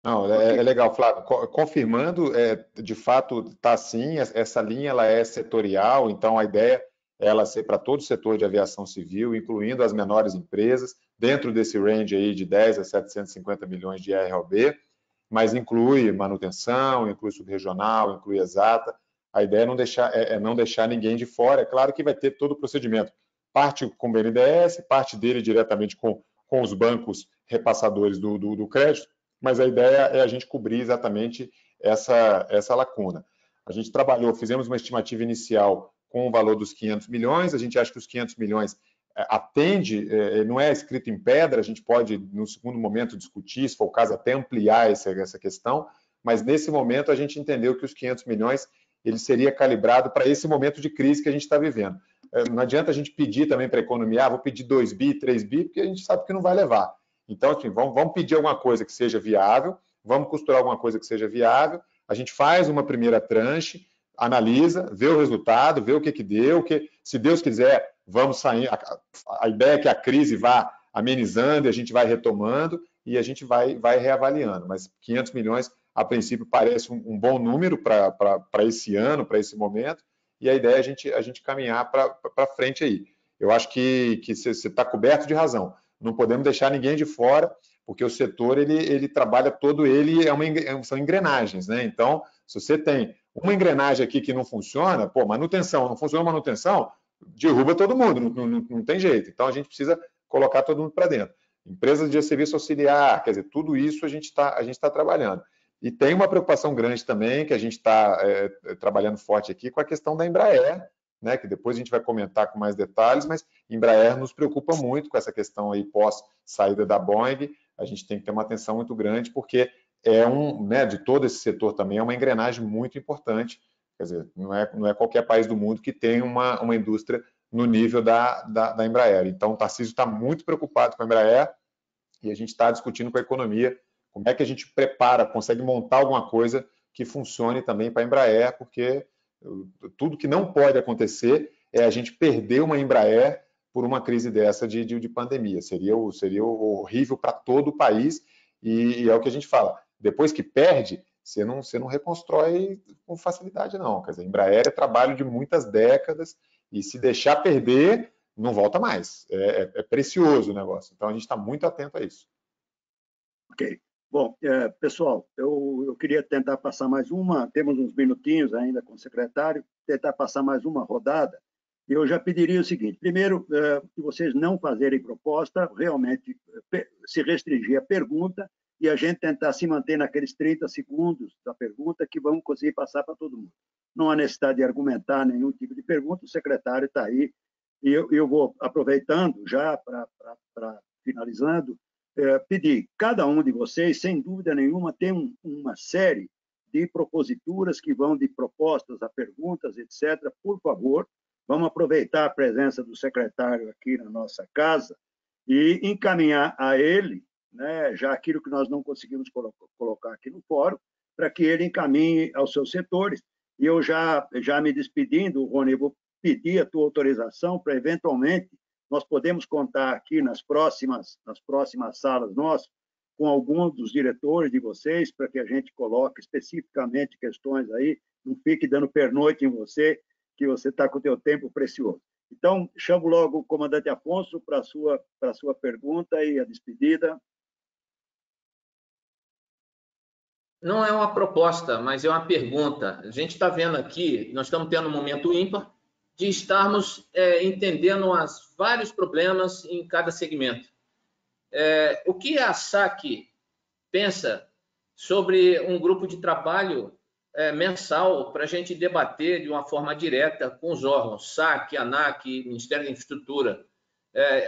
Não, é legal, Flávio. Confirmando, de fato, está assim, essa linha ela é setorial, então a ideia é ela ser para todo o setor de aviação civil, incluindo as menores empresas, dentro desse range aí de 10 a 750 milhões de AROB, mas inclui manutenção, inclui subregional, inclui exata. A ideia é não deixar ninguém de fora. É claro que vai ter todo o procedimento, parte com o BNDES, parte dele diretamente com os bancos repassadores do crédito, mas a ideia é a gente cobrir exatamente essa lacuna. A gente fizemos uma estimativa inicial com o valor dos 500 milhões, a gente acha que os 500 milhões atende, não é escrito em pedra, a gente pode, no segundo momento, discutir, se for o caso, até ampliar essa questão, mas nesse momento a gente entendeu que os 500 milhões ele seria calibrado para esse momento de crise que a gente está vivendo. Não adianta a gente pedir também para a economia, vou pedir 2 bi, 3 bi, porque a gente sabe que não vai levar. Então, assim, vamos pedir alguma coisa que seja viável, vamos costurar alguma coisa que seja viável, a gente faz uma primeira tranche, analisa, vê o resultado, vê o que deu, se Deus quiser, vamos sair. A ideia é que a crise vá amenizando e a gente vai retomando e a gente vai reavaliando. Mas 500 milhões, a princípio, parece um bom número para esse ano, para esse momento, e a ideia é a gente caminhar para frente aí. Eu acho que você está coberto de razão. Não podemos deixar ninguém de fora, porque o setor ele trabalha todo ele, são engrenagens, né? Então, se você tem uma engrenagem aqui que não funciona, manutenção, não funciona manutenção, derruba todo mundo, não tem jeito. Então, a gente precisa colocar todo mundo para dentro. Empresas de serviço auxiliar, quer dizer, tudo isso a gente tá trabalhando. E tem uma preocupação grande também, que a gente está trabalhando forte aqui, com a questão da Embraer, né, que depois a gente vai comentar com mais detalhes, mas Embraer nos preocupa muito com essa questão aí pós-saída da Boeing. A gente tem que ter uma atenção muito grande, porque de todo esse setor também, é uma engrenagem muito importante. Quer dizer, não é qualquer país do mundo que tem uma indústria no nível da Embraer. Então, o Tarcísio está muito preocupado com a Embraer e a gente está discutindo com a economia como é que a gente consegue montar alguma coisa que funcione também para a Embraer, porque tudo que não pode acontecer é a gente perder uma Embraer por uma crise dessa de pandemia. Seria horrível para todo o país e é o que a gente fala. Depois que perde, você não reconstrói com facilidade, não. Quer dizer, a Embraer é trabalho de muitas décadas e se deixar perder, não volta mais. É precioso o negócio. Então, a gente está muito atento a isso.
Ok. Bom, pessoal, eu queria tentar passar mais temos uns minutinhos ainda com o secretário, tentar passar mais uma rodada. Eu já pediria o seguinte: primeiro, que vocês não fazerem proposta, realmente se restringir a pergunta e a gente tentar se manter naqueles 30 segundos da pergunta que vamos conseguir passar para todo mundo. Não há necessidade de argumentar nenhum tipo de pergunta, o secretário está aí, e eu vou aproveitando já para finalizando, pedir, cada um de vocês, sem dúvida nenhuma, tem uma série de proposituras que vão de propostas a perguntas, etc. Por favor, vamos aproveitar a presença do secretário aqui na nossa casa e encaminhar a ele, né, já aquilo que nós não conseguimos colocar aqui no fórum, para que ele encaminhe aos seus setores. E eu já me despedindo, Rony, eu vou pedir a tua autorização para, eventualmente, nós podemos contar aqui nas próximas salas nossas com alguns dos diretores de vocês, para que a gente coloque especificamente questões aí, não fique dando pernoite em você, que você está com o teu tempo precioso. Então, chamo logo o comandante Afonso para a sua pergunta e a despedida.
Não é uma proposta, mas é uma pergunta. A gente está vendo aqui, nós estamos tendo um momento ímpar de estarmos entendendo vários problemas em cada segmento. O que a SAC pensa sobre um grupo de trabalho mensal para a gente debater de uma forma direta com os órgãos, SAC, ANAC, Ministério da Infraestrutura,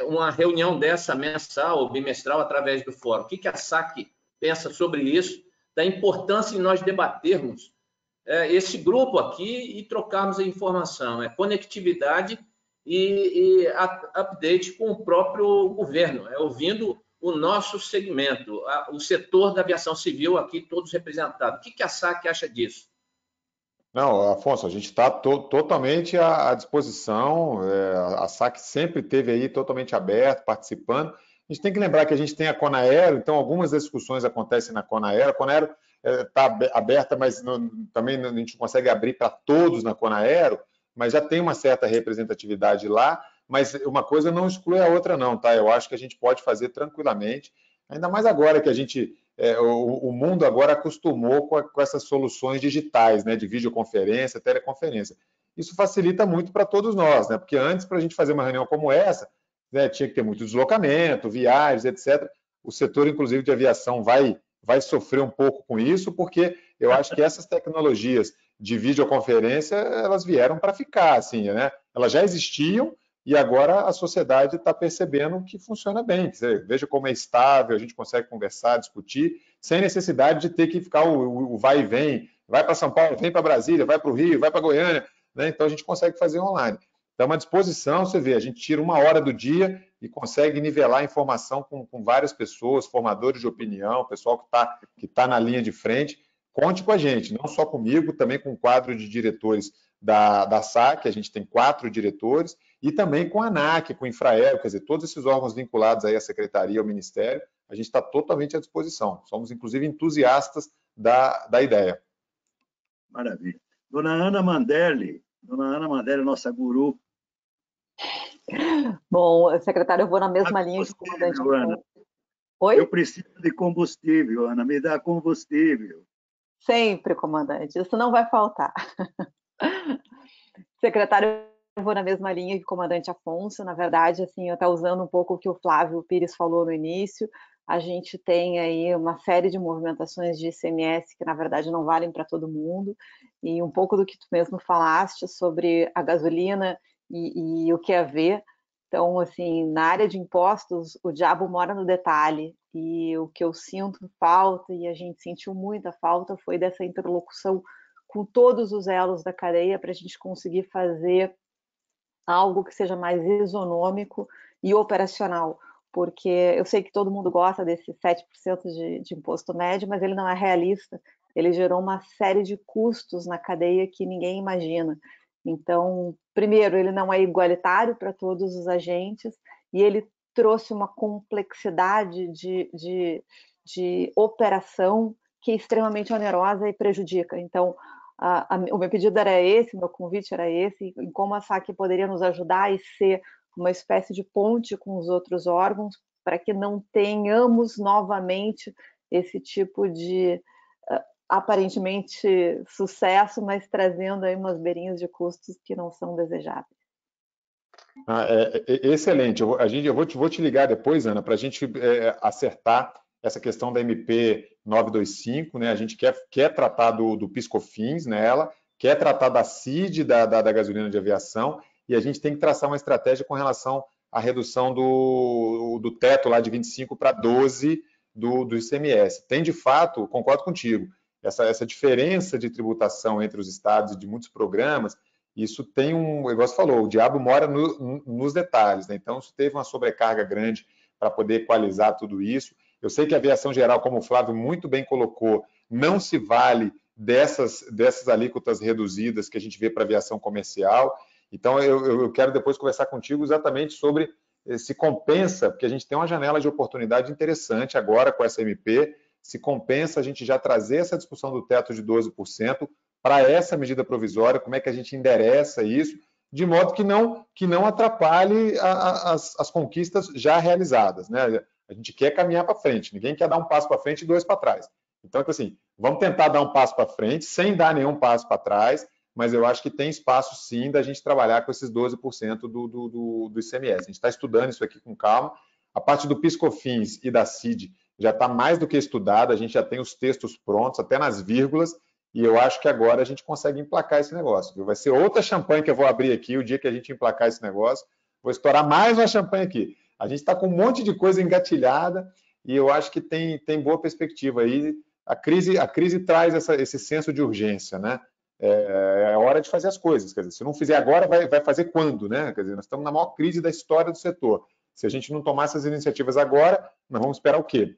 uma reunião dessa mensal ou bimestral através do fórum. O que a SAC pensa sobre isso, da importância de nós debatermos esse grupo aqui e trocarmos a informação, conectividade e update com o próprio governo, ouvindo o nosso segmento, o setor da aviação civil aqui, todos representados. O que a SAC acha disso?
Não, Afonso, a gente está totalmente à disposição, a SAC sempre esteve aí totalmente aberto, participando. A gente tem que lembrar que a gente tem a Conaero, então algumas discussões acontecem na Conaero. A Conaero está aberta, mas também a gente não consegue abrir para todos na Conaero, mas já tem uma certa representatividade lá. Mas uma coisa não exclui a outra não, tá? Eu acho que a gente pode fazer tranquilamente, ainda mais agora que a gente, o mundo agora acostumou com essas soluções digitais, né? De videoconferência, teleconferência. Isso facilita muito para todos nós, né? Porque antes, para a gente fazer uma reunião como essa, né, tinha que ter muito deslocamento, viagens, etc. O setor, inclusive, de aviação vai sofrer um pouco com isso, porque eu acho que essas tecnologias de videoconferência, elas vieram para ficar, assim, né? Elas já existiam, e agora a sociedade está percebendo que funciona bem. Veja como é estável, a gente consegue conversar, discutir, sem necessidade de ter que ficar o vai e vem, vai para São Paulo, vem para Brasília, vai para o Rio, vai para Goiânia, né? Então a gente consegue fazer online. Então, à disposição, você vê, a gente tira 1 hora do dia e consegue nivelar a informação com várias pessoas, formadores de opinião, pessoal que tá na linha de frente. Conte com a gente, não só comigo, também com o quadro de diretores da SAC, a gente tem 4 diretores, e também com a ANAC, com o Infraero, quer dizer, todos esses órgãos vinculados aí à Secretaria, ao Ministério, a gente está totalmente à disposição. Somos, inclusive, entusiastas da ideia.
Maravilha. Dona Ana Mandelli, nossa guru.
Bom, secretário, eu vou na mesma linha que o comandante Afonso. Oi?
Eu preciso de combustível, Ana, me dá combustível.
Sempre, comandante, isso não vai faltar. Secretário, eu vou na mesma linha que o comandante Afonso. Na verdade, assim, eu estou usando um pouco o que o Flávio Pires falou no início. A gente tem aí uma série de movimentações de ICMS que, na verdade, não valem para todo mundo. E um pouco do que tu mesmo falaste sobre a gasolina e o que é ver. Então, assim, na área de impostos, o diabo mora no detalhe. E o que eu sinto falta, e a gente sentiu muita falta, foi dessa interlocução com todos os elos da cadeia para a gente conseguir fazer algo que seja mais isonômico e operacional, porque eu sei que todo mundo gosta desses 7% de imposto médio, mas ele não é realista, ele gerou uma série de custos na cadeia que ninguém imagina. Então, primeiro, ele não é igualitário para todos os agentes, e ele trouxe uma complexidade de operação que é extremamente onerosa e prejudica. Então, o meu pedido era esse, o meu convite era esse, em como a SAC poderia nos ajudar e ser uma espécie de ponte com os outros órgãos, para que não tenhamos novamente esse tipo de, aparentemente, sucesso, mas trazendo aí umas beirinhas de custos que não são desejáveis.
Excelente. Eu vou te ligar depois, Ana, para a gente acertar essa questão da MP 925, né? A gente quer tratar do PiscoFins nela, quer tratar da CID, da gasolina de aviação, e a gente tem que traçar uma estratégia com relação à redução do teto lá de 25 para 12 do ICMS. Tem, de fato, concordo contigo, essa diferença de tributação entre os estados e de muitos programas, isso tem igual você falou, o diabo mora nos detalhes, né? Então, isso teve uma sobrecarga grande para poder equalizar tudo isso. Eu sei que a aviação geral, como o Flávio muito bem colocou, não se vale dessas alíquotas reduzidas que a gente vê para a aviação comercial. Então, eu quero depois conversar contigo exatamente sobre se compensa, porque a gente tem uma janela de oportunidade interessante agora com essa MP, se compensa a gente já trazer essa discussão do teto de 12% para essa medida provisória, como é que a gente endereça isso, de modo que não atrapalhe as conquistas já realizadas, né? A gente quer caminhar para frente, ninguém quer dar um passo para frente e 2 para trás. Então, assim, vamos tentar dar um passo para frente sem dar nenhum passo para trás, mas eu acho que tem espaço sim da gente trabalhar com esses 12% do ICMS. A gente está estudando isso aqui com calma. A parte do PIS/COFINS e da CID já está mais do que estudada, a gente já tem os textos prontos, até nas vírgulas, e eu acho que agora a gente consegue emplacar esse negócio. Viu? Vai ser outra champanhe que eu vou abrir aqui o dia que a gente emplacar esse negócio. Vou estourar mais uma champanhe aqui. A gente está com um monte de coisa engatilhada e eu acho que tem boa perspectiva aí. A crise traz esse senso de urgência, né? É hora de fazer as coisas. Quer dizer, se não fizer agora, vai fazer quando, né? Quer dizer, nós estamos na maior crise da história do setor. Se a gente não tomar essas iniciativas agora, nós vamos esperar o quê?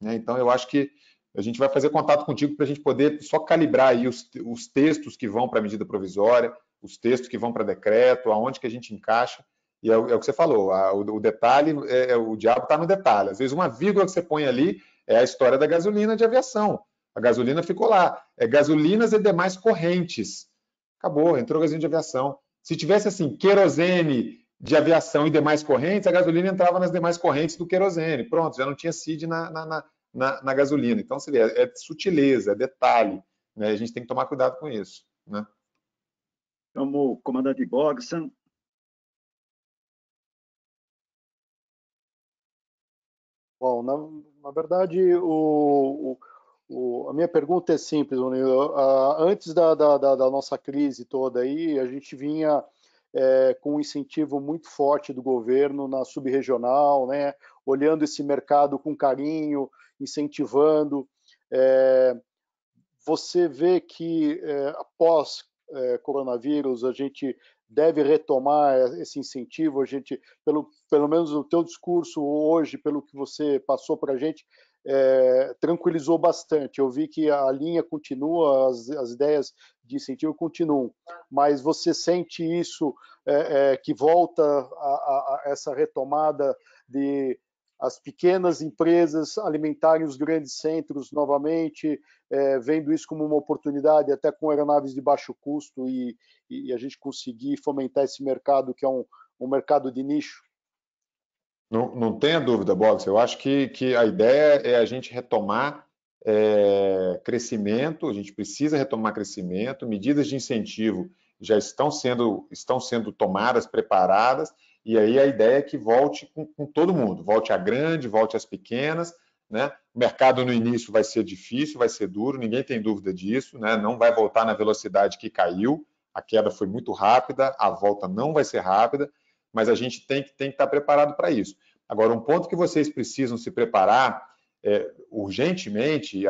Né? Então, eu acho que a gente vai fazer contato contigo para a gente poder só calibrar aí os textos que vão para a medida provisória, os textos que vão para decreto, aonde que a gente encaixa. E é o que você falou, o detalhe, o diabo está no detalhe. Às vezes, uma vírgula que você põe ali é a história da gasolina de aviação. A gasolina ficou lá. É gasolinas e demais correntes. Acabou, entrou gasolina de aviação. Se tivesse assim, querosene de aviação e demais correntes, a gasolina entrava nas demais correntes do querosene. Pronto, já não tinha CID na gasolina. Então, você vê, é sutileza, é detalhe. Né? A gente tem que tomar cuidado com isso. Né?
Então, comandante Bogsan.
Bom, na verdade, a minha pergunta é simples, antes da nossa crise toda aí, a gente vinha com um incentivo muito forte do governo na subregional, né, olhando esse mercado com carinho, incentivando. Você vê que após coronavírus a gente deve retomar esse incentivo, a gente, pelo menos o teu discurso hoje, pelo que você passou para a gente, tranquilizou bastante. Eu vi que a linha continua, as ideias de incentivo continuam, mas você sente isso, que volta a essa retomada de as pequenas empresas alimentarem os grandes centros novamente, vendo isso como uma oportunidade, até com aeronaves de baixo custo, e a gente conseguir fomentar esse mercado, que é um mercado de nicho?
Não tenha dúvida, Box. Eu acho que a ideia é a gente retomar crescimento, a gente precisa retomar crescimento, medidas de incentivo já estão sendo tomadas, preparadas, e aí a ideia é que volte com todo mundo, volte a grande, volte às pequenas, né? O mercado no início vai ser difícil, vai ser duro, ninguém tem dúvida disso, né? Não vai voltar na velocidade que caiu, a queda foi muito rápida, a volta não vai ser rápida, mas a gente tem que estar preparado para isso. Agora, um ponto que vocês precisam se preparar urgentemente,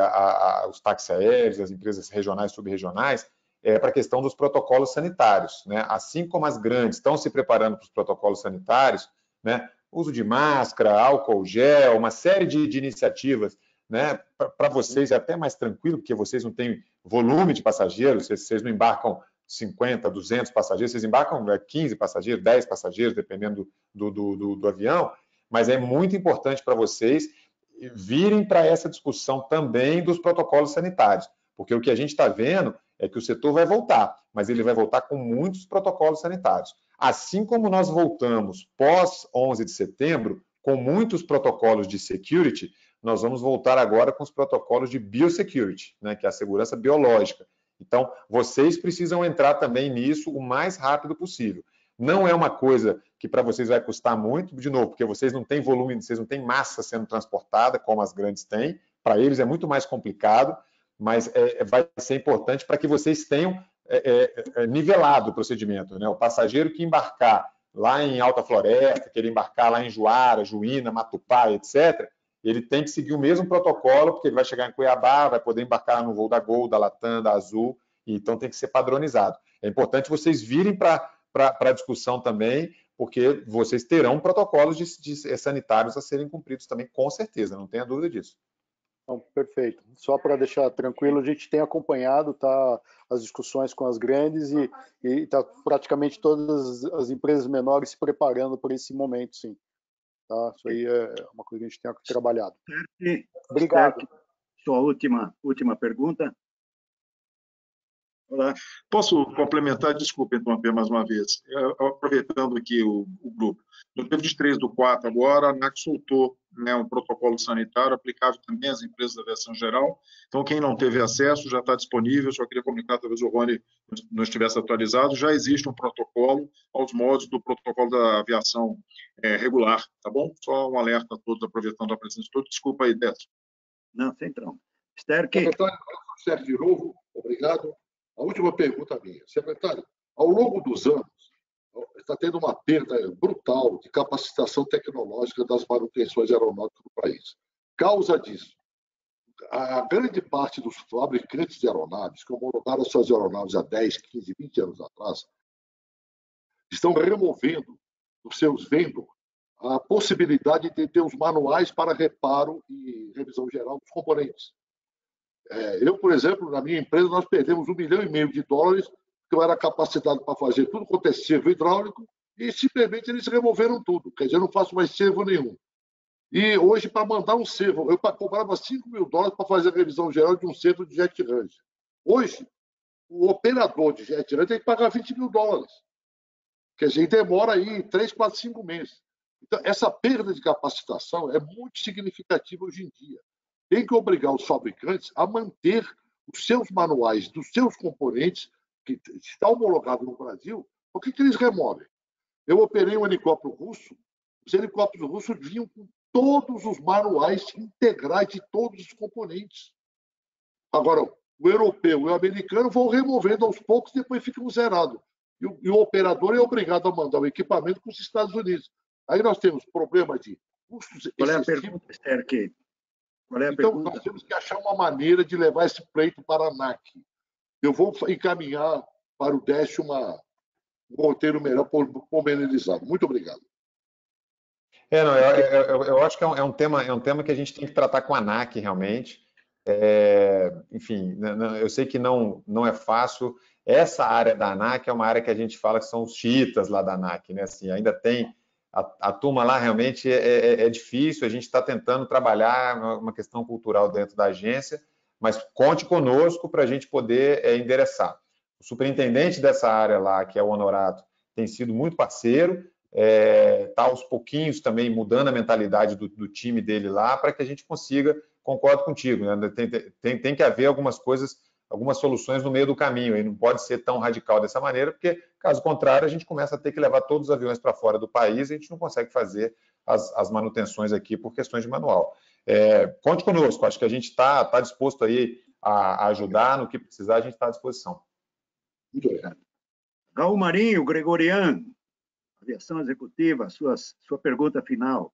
os táxis aéreos, as empresas regionais e subregionais, para a questão dos protocolos sanitários. Né? Assim como as grandes estão se preparando para os protocolos sanitários, né? Uso de máscara, álcool gel, uma série de iniciativas, né? Para vocês é até mais tranquilo, porque vocês não têm volume de passageiros, vocês não embarcam 50, 200 passageiros, vocês embarcam 15 passageiros, 10 passageiros, dependendo do avião, mas é muito importante para vocês virem para essa discussão também dos protocolos sanitários, porque o que a gente está vendo é que o setor vai voltar, mas ele vai voltar com muitos protocolos sanitários. Assim como nós voltamos pós 11 de setembro, com muitos protocolos de security, nós vamos voltar agora com os protocolos de biosecurity, né, que é a segurança biológica. Então, vocês precisam entrar também nisso o mais rápido possível. Não é uma coisa que para vocês vai custar muito, de novo, porque vocês não têm volume, vocês não têm massa sendo transportada, como as grandes têm. Para eles é muito mais complicado, mas vai ser importante para que vocês tenham nivelado o procedimento. Né? O passageiro que embarcar lá em Alta Floresta, que ele embarcar lá em Juara, Juína, Matupá, etc., ele tem que seguir o mesmo protocolo, porque ele vai chegar em Cuiabá, vai poder embarcar no voo da Gol, da Latam, da Azul, e então tem que ser padronizado. É importante vocês virem para a discussão também, porque vocês terão protocolos sanitários a serem cumpridos também, com certeza, não tenha dúvida disso.
Então, perfeito. Só para deixar tranquilo, a gente tem acompanhado as discussões com as grandes e está praticamente todas as empresas menores se preparando para esse momento, sim. Tá? Isso aí é uma coisa que a gente tem trabalhado.
Obrigado. Sua última pergunta. Olá.
Posso complementar? Desculpe interromper mais uma vez. Aproveitando aqui o grupo. No dia 23/4, agora, a ANAC soltou, né, um protocolo sanitário aplicável também às empresas da aviação geral. Então, quem não teve acesso já está disponível. Só queria comunicar, talvez o Rony não estivesse atualizado. Já existe um protocolo aos moldes do protocolo da aviação regular, tá bom? Só um alerta a todos, aproveitando a presença de todos. Desculpa aí, Décio.
Não, sem trauma. Sterk.
Secretário, Sérgio de novo, obrigado. A última pergunta minha. Secretário, ao longo dos anos, está tendo uma perda brutal de capacitação tecnológica das manutenções aeronáuticas do país. Causa disso, a grande parte dos fabricantes de aeronaves, que homologaram suas aeronaves há 10, 15, 20 anos atrás, estão removendo dos seus vendors a possibilidade de ter os manuais para reparo e revisão geral dos componentes. Eu, por exemplo, na minha empresa, nós perdemos $1,5 milhão, que eu era capacitado para fazer tudo quanto é servo hidráulico, e simplesmente eles removeram tudo. Quer dizer, eu não faço mais servo nenhum. E hoje, para mandar um servo, eu cobrava $5 mil para fazer a revisão geral de um servo de jet range. Hoje, o operador de jet range tem que pagar $20 mil. Quer dizer, demora aí 3, 4, 5 meses. Então, essa perda de capacitação é muito significativa hoje em dia. Tem que obrigar os fabricantes a manter os seus manuais dos seus componentes, que está homologado no Brasil. O que eles removem? Eu operei um helicóptero russo, os helicópteros russos vinham com todos os manuais integrais de todos os componentes. Agora, o europeu e o americano vão removendo aos poucos e depois ficam zerados. E o operador é obrigado a mandar o equipamento para os Estados Unidos. Aí nós temos problema de custos excessivos.
Qual é a pergunta, Sterk?
Então, nós temos que achar uma maneira de levar esse pleito para a ANAC. Eu vou encaminhar para o Décio um roteiro melhor pormenorizado. Muito obrigado.
Eu acho que é um tema que a gente tem que tratar com a ANAC, realmente. Enfim, eu sei que não é fácil. Essa área da ANAC é uma área que a gente fala que são os chiitas lá da ANAC, né? Assim, ainda tem... A turma lá realmente é difícil, a gente está tentando trabalhar uma questão cultural dentro da agência, mas conte conosco para a gente poder endereçar. O superintendente dessa área lá, que é o Honorato, tem sido muito parceiro, está aos pouquinhos também mudando a mentalidade do time dele lá para que a gente consiga, concordo contigo, né? Tem que haver algumas coisas, algumas soluções no meio do caminho, aí não pode ser tão radical dessa maneira, porque, caso contrário, a gente começa a ter que levar todos os aviões para fora do país e a gente não consegue fazer as manutenções aqui por questões de manual. Conte conosco, acho que a gente está disposto aí a ajudar no que precisar, a gente está à disposição.
Muito obrigado.
Raul Marinho, Gregoriano, aviação executiva, sua pergunta final.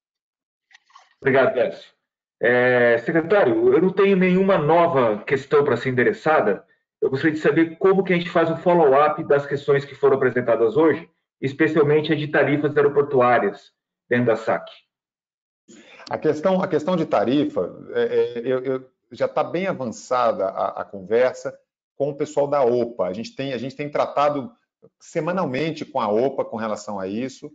Obrigado, Décio. Secretário, eu não tenho nenhuma nova questão para ser endereçada. Eu gostaria de saber como que a gente faz o follow-up das questões que foram apresentadas hoje, especialmente a de tarifas aeroportuárias dentro da SAC.
A questão de tarifa, já está bem avançada a conversa com o pessoal da OPA. A gente tem tratado semanalmente com a OPA com relação a isso.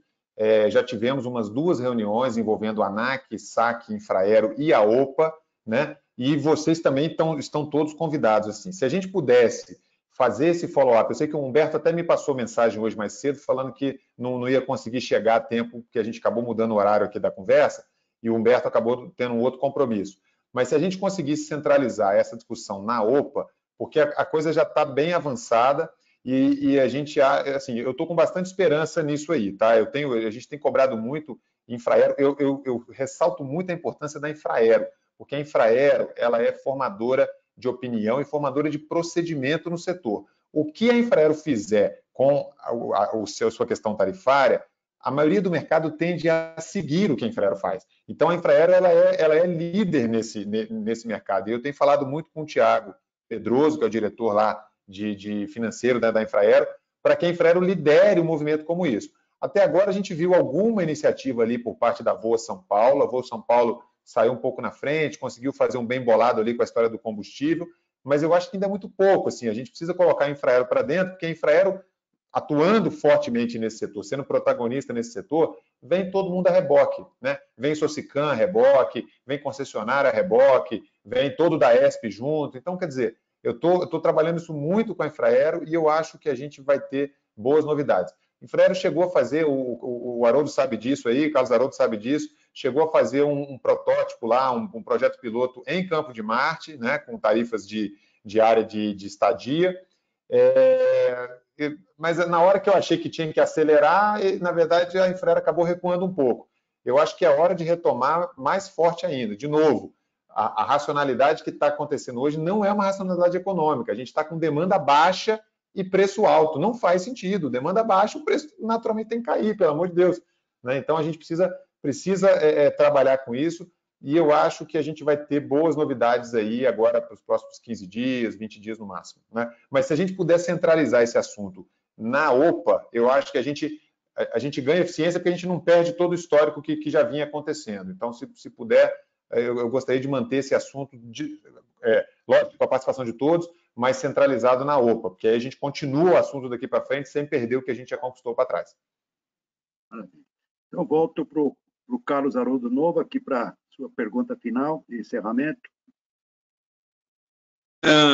Já tivemos umas 2 reuniões envolvendo a ANAC, SAC, Infraero e a OPA, né? E vocês também estão todos convidados. Assim. Se a gente pudesse fazer esse follow-up, eu sei que o Humberto até me passou mensagem hoje mais cedo falando que não ia conseguir chegar a tempo, porque a gente acabou mudando o horário aqui da conversa e o Humberto acabou tendo um outro compromisso. Mas se a gente conseguisse centralizar essa discussão na OPA, porque a coisa já está bem avançada, e a gente, assim, eu estou com bastante esperança nisso aí, tá? A gente tem cobrado muito Infraero, eu ressalto muito a importância da Infraero, porque a Infraero, ela é formadora de opinião e formadora de procedimento no setor. O que a Infraero fizer com a sua questão tarifária, a maioria do mercado tende a seguir o que a Infraero faz. Então, a Infraero ela é líder nesse mercado. E eu tenho falado muito com o Thiago Pedroso, que é o diretor lá de financeiro da Infraero, para que a Infraero lidere um movimento como isso. Até agora, a gente viu alguma iniciativa ali por parte da Voa São Paulo. A Voa São Paulo saiu um pouco na frente, conseguiu fazer um bem bolado ali com a história do combustível, mas eu acho que ainda é muito pouco. Assim, a gente precisa colocar a Infraero para dentro, porque a Infraero, atuando fortemente nesse setor, sendo protagonista nesse setor, vem todo mundo a reboque, né? Vem Socican a reboque, vem concessionária a reboque, vem todo da ESP junto. Então, quer dizer, Eu estou trabalhando isso muito com a Infraero e eu acho que a gente vai ter boas novidades. A Infraero chegou a fazer, o Haroldo sabe disso aí, o Carlos Haroldo sabe disso, chegou a fazer um protótipo lá, um projeto piloto em Campo de Marte, né, com tarifas de área de estadia. Mas na hora que eu achei que tinha que acelerar, na verdade a Infraero acabou recuando um pouco. Eu acho que é hora de retomar mais forte ainda. De novo, a racionalidade que está acontecendo hoje não é uma racionalidade econômica. A gente está com demanda baixa e preço alto. Não faz sentido. Demanda baixa, o preço naturalmente tem que cair, pelo amor de Deus. Né? Então a gente precisa trabalhar com isso e eu acho que a gente vai ter boas novidades aí agora para os próximos 15 dias, 20 dias no máximo. Né? Mas se a gente puder centralizar esse assunto na OPA, eu acho que a gente ganha eficiência porque a gente não perde todo o histórico que já vinha acontecendo. Então, se puder, eu gostaria de manter esse assunto, lógico, com a participação de todos, mas centralizado na OPA, porque aí a gente continua o assunto daqui para frente sem perder o que a gente já conquistou para trás.
Então, volto para o Carlos Haroldo Novo, aqui para sua pergunta final de encerramento.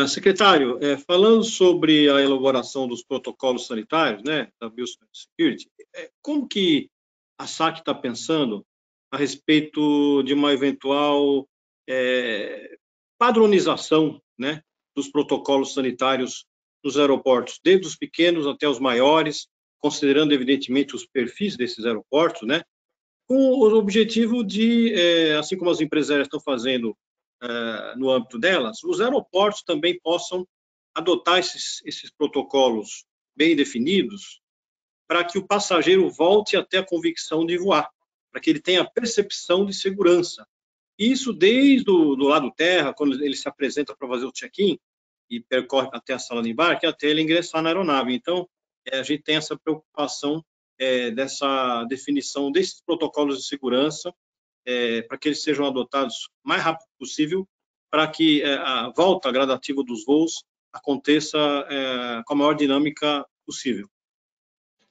Secretário, falando sobre a elaboração dos protocolos sanitários, né, da Biosecurity, como que a SAC está pensando a respeito de uma eventual padronização, né, dos protocolos sanitários nos aeroportos, desde os pequenos até os maiores, considerando, evidentemente, os perfis desses aeroportos, né, com o objetivo de, assim como as empresas estão fazendo no âmbito delas, os aeroportos também possam adotar esses protocolos bem definidos para que o passageiro volte até a convicção de voar, para que ele tenha a percepção de segurança. Isso desde do lado terra, quando ele se apresenta para fazer o check-in e percorre até a sala de embarque, até ele ingressar na aeronave. Então, a gente tem essa preocupação dessa definição desses protocolos de segurança, para que eles sejam adotados o mais rápido possível, para que a volta gradativa dos voos aconteça com a maior dinâmica possível.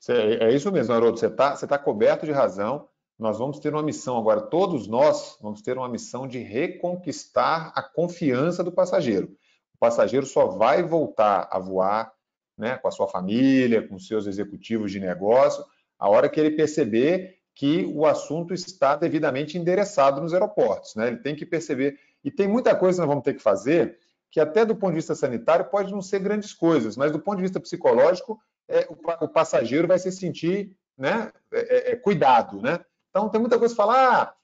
É isso mesmo, Haroldo, você tá coberto de razão. Nós vamos ter uma missão agora, todos nós vamos ter uma missão de reconquistar a confiança do passageiro. O passageiro só vai voltar a voar, né, com a sua família, com os seus executivos de negócio, a hora que ele perceber que o assunto está devidamente endereçado nos aeroportos, né? Ele tem que perceber. E tem muita coisa que nós vamos ter que fazer que até do ponto de vista sanitário pode não ser grandes coisas, mas do ponto de vista psicológico, o passageiro vai se sentir, né, cuidado, né? Então tem muita coisa que falar,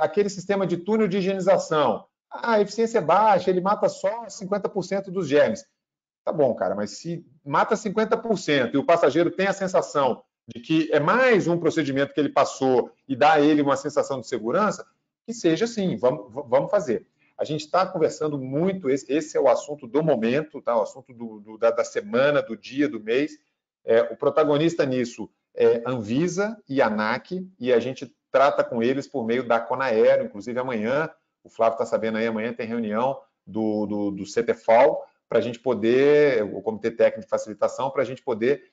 aquele sistema de túnel de higienização, a eficiência é baixa, ele mata só 50% dos germes. Tá bom, cara, mas se mata 50% e o passageiro tem a sensação de que é mais um procedimento que ele passou e dá a ele uma sensação de segurança, que seja assim, vamos fazer. A gente está conversando muito, esse é o assunto do momento, tá? O assunto da semana, do dia, do mês. O protagonista nisso é Anvisa e ANAC, e a gente trata com eles por meio da Conaero, inclusive amanhã, o Flávio está sabendo aí, amanhã tem reunião do CTFAL, para a gente poder, o Comitê Técnico de Facilitação, para a gente poder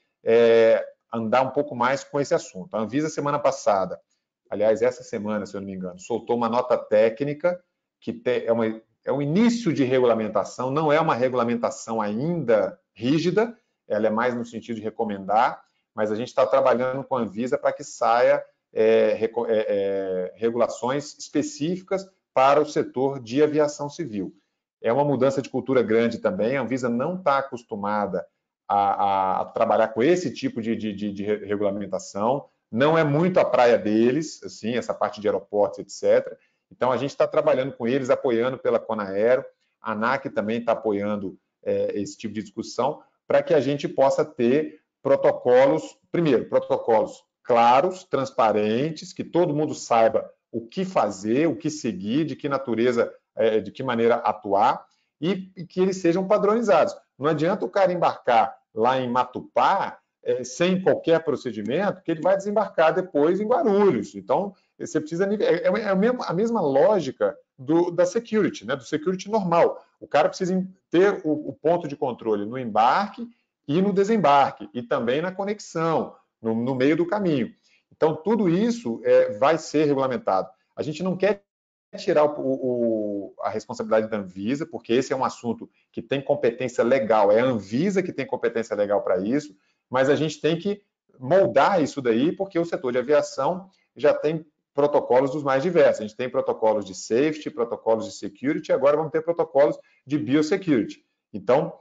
andar um pouco mais com esse assunto. A Anvisa, semana passada, aliás, essa semana, se eu não me engano, soltou uma nota técnica que é um início de regulamentação, não é uma regulamentação ainda rígida, ela é mais no sentido de recomendar, mas a gente está trabalhando com a Anvisa para que saia regulações específicas para o setor de aviação civil. É uma mudança de cultura grande também, a Anvisa não está acostumada a trabalhar com esse tipo de regulamentação, não é muito a praia deles, assim, essa parte de aeroportos, etc. Então, a gente está trabalhando com eles, apoiando pela Conaero, a ANAC também está apoiando esse tipo de discussão, para que a gente possa ter protocolos, primeiro, protocolos claros, transparentes, que todo mundo saiba o que fazer, o que seguir, de que natureza, de que maneira atuar, e que eles sejam padronizados. Não adianta o cara embarcar lá em Matupá sem qualquer procedimento, que ele vai desembarcar depois em Guarulhos. Então, você precisa... a mesma lógica da security, né? Do security normal. O cara precisa ter o ponto de controle no embarque e no desembarque, e também na conexão, no meio do caminho. Então, tudo isso vai ser regulamentado. A gente não quer tirar a responsabilidade da Anvisa, porque esse é um assunto que tem competência legal, é a Anvisa que tem competência legal para isso, mas a gente tem que moldar isso daí, porque o setor de aviação já tem protocolos dos mais diversos. A gente tem protocolos de safety, protocolos de security, agora vamos ter protocolos de biosecurity. Então,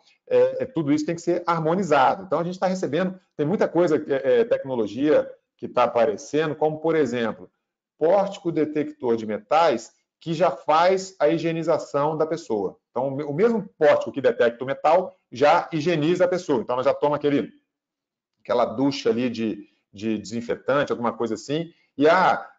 tudo isso tem que ser harmonizado. Então, a gente está recebendo, tem muita coisa, tecnologia que está aparecendo, como, por exemplo, pórtico detector de metais que já faz a higienização da pessoa. Então, o mesmo pórtico que detecta o metal já higieniza a pessoa. Então, ela já toma aquela ducha ali de desinfetante, alguma coisa assim. E,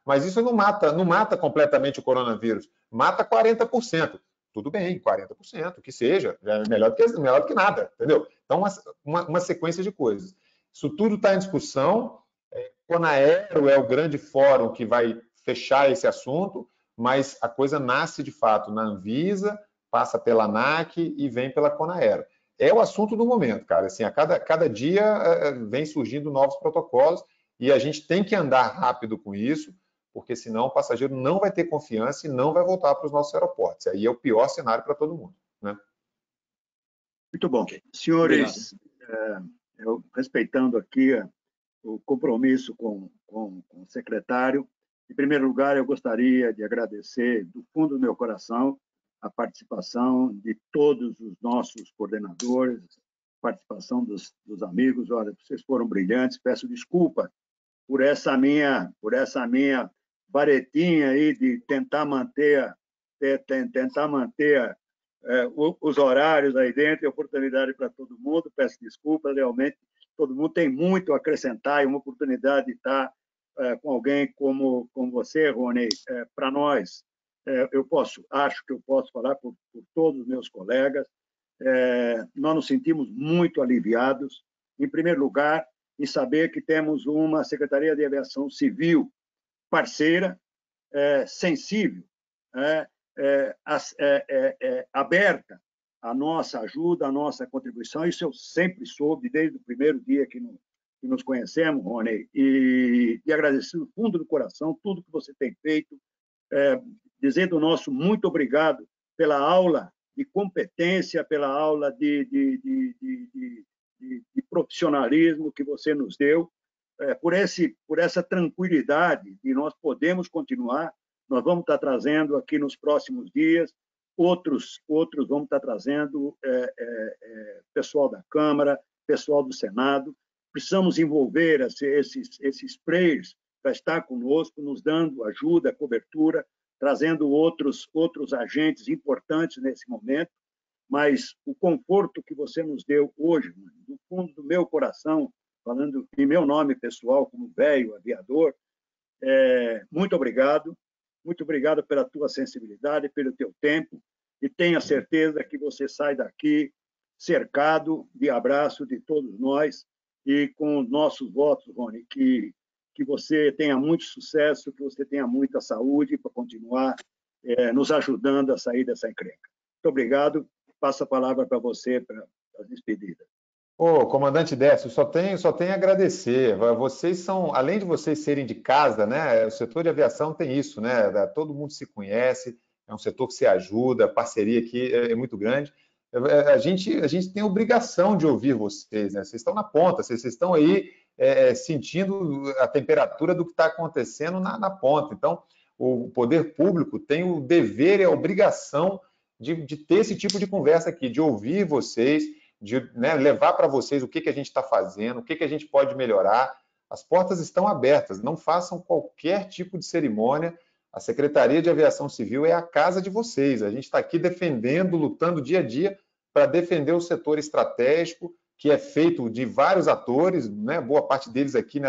mas isso não mata completamente o coronavírus. Mata 40%. Tudo bem, 40%, que seja. É melhor do que nada, entendeu? Então, uma sequência de coisas. Isso tudo está em discussão. Conaero é o grande fórum que vai fechar esse assunto, mas a coisa nasce, de fato, na Anvisa, passa pela ANAC e vem pela Conaero. É o assunto do momento, cara. Assim, a cada dia vem surgindo novos protocolos e a gente tem que andar rápido com isso, porque senão o passageiro não vai ter confiança e não vai voltar para os nossos aeroportos. Aí é o pior cenário para todo mundo, né?
Muito bom. Senhores, eu, respeitando aqui o compromisso com o secretário, em primeiro lugar, eu gostaria de agradecer do fundo do meu coração a participação de todos os nossos coordenadores, participação dos amigos. Olha, vocês foram brilhantes. Peço desculpa por essa minha varetinha aí de tentar manter os horários aí dentro e oportunidade para todo mundo. Peço desculpa, realmente todo mundo tem muito a acrescentar e uma oportunidade de estar com alguém como você, Rony, para nós. Acho que eu posso falar por todos os meus colegas. Nós nos sentimos muito aliviados, em primeiro lugar, em saber que temos uma Secretaria de Aviação Civil parceira, sensível, aberta à nossa ajuda, à nossa contribuição. Isso eu sempre soube, desde o primeiro dia que nos conhecemos, Rony, e agradecer do fundo do coração tudo que você tem feito, dizer do nosso muito obrigado pela aula de competência, pela aula de profissionalismo que você nos deu, por essa tranquilidade de nós podemos continuar. Nós vamos estar trazendo aqui nos próximos dias, outros vamos estar trazendo pessoal da Câmara, pessoal do Senado. Precisamos envolver esses players para estar conosco, nos dando ajuda, cobertura, trazendo outros agentes importantes nesse momento. Mas o conforto que você nos deu hoje, do fundo do meu coração, falando em meu nome pessoal, como velho aviador, muito obrigado. Muito obrigado pela tua sensibilidade, pelo teu tempo, e tenha certeza que você sai daqui cercado de abraço de todos nós e com os nossos votos, Rony, que você tenha muito sucesso, que você tenha muita saúde para continuar nos ajudando a sair dessa encrenca. Muito obrigado. Passo a palavra para você para a despedida.
Comandante Décio, só tenho a agradecer. Vocês são, além de vocês serem de casa, né? O setor de aviação tem isso, né? Todo mundo se conhece, é um setor que se ajuda, a parceria aqui é muito grande. A gente tem a obrigação de ouvir vocês, né? Vocês estão na ponta, vocês estão aí sentindo a temperatura do que está acontecendo na ponta. Então, o poder público tem o dever e a obrigação de ter esse tipo de conversa aqui, de ouvir vocês, de levar para vocês o que a gente está fazendo, o que a gente pode melhorar. As portas estão abertas, não façam qualquer tipo de cerimônia. A Secretaria de Aviação Civil é a casa de vocês. A gente está aqui defendendo, lutando dia a dia para defender o setor estratégico, que é feito de vários atores, né? Boa parte deles aqui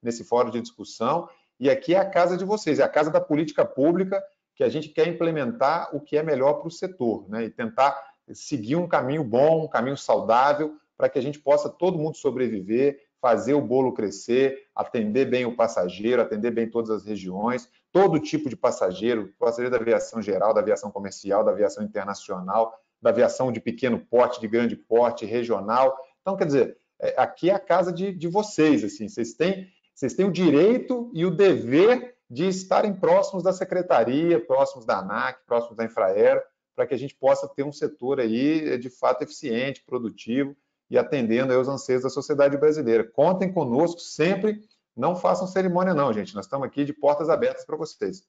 nesse fórum de discussão. E aqui é a casa de vocês, é a casa da política pública, que a gente quer implementar o que é melhor para o setor, né? E tentar seguir um caminho bom, um caminho saudável, para que a gente possa todo mundo sobreviver, fazer o bolo crescer, atender bem o passageiro, atender bem todas as regiões, todo tipo de passageiro da aviação geral, da aviação comercial, da aviação internacional, da aviação de pequeno porte, de grande porte, regional. Então, quer dizer, aqui é a casa de vocês, assim, vocês têm o direito e o dever de estarem próximos da Secretaria, próximos da ANAC, próximos da Infraero, para que a gente possa ter um setor aí de fato eficiente, produtivo e atendendo aí os anseios da sociedade brasileira. Contem conosco sempre, não façam cerimônia não, gente. Nós estamos aqui de portas abertas para vocês.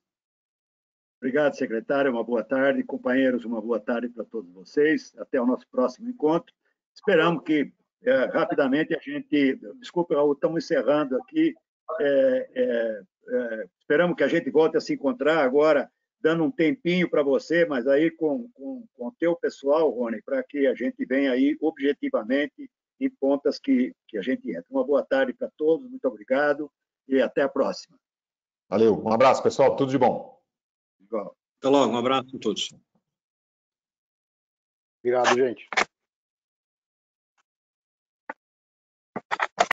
Obrigado, secretário. Uma boa tarde. Companheiros, uma boa tarde para todos vocês. Até o nosso próximo encontro. Esperamos que rapidamente a gente... Desculpa, Raul, estamos encerrando aqui. Esperamos que a gente volte a se encontrar agora, dando um tempinho para você, mas aí com o teu pessoal, Rony, para que a gente venha aí objetivamente em pontas que a gente entra. Uma boa tarde para todos, muito obrigado e até a próxima.
Valeu, um abraço, pessoal, tudo de bom.
Igual.
Até logo, um abraço a todos.
Obrigado, gente.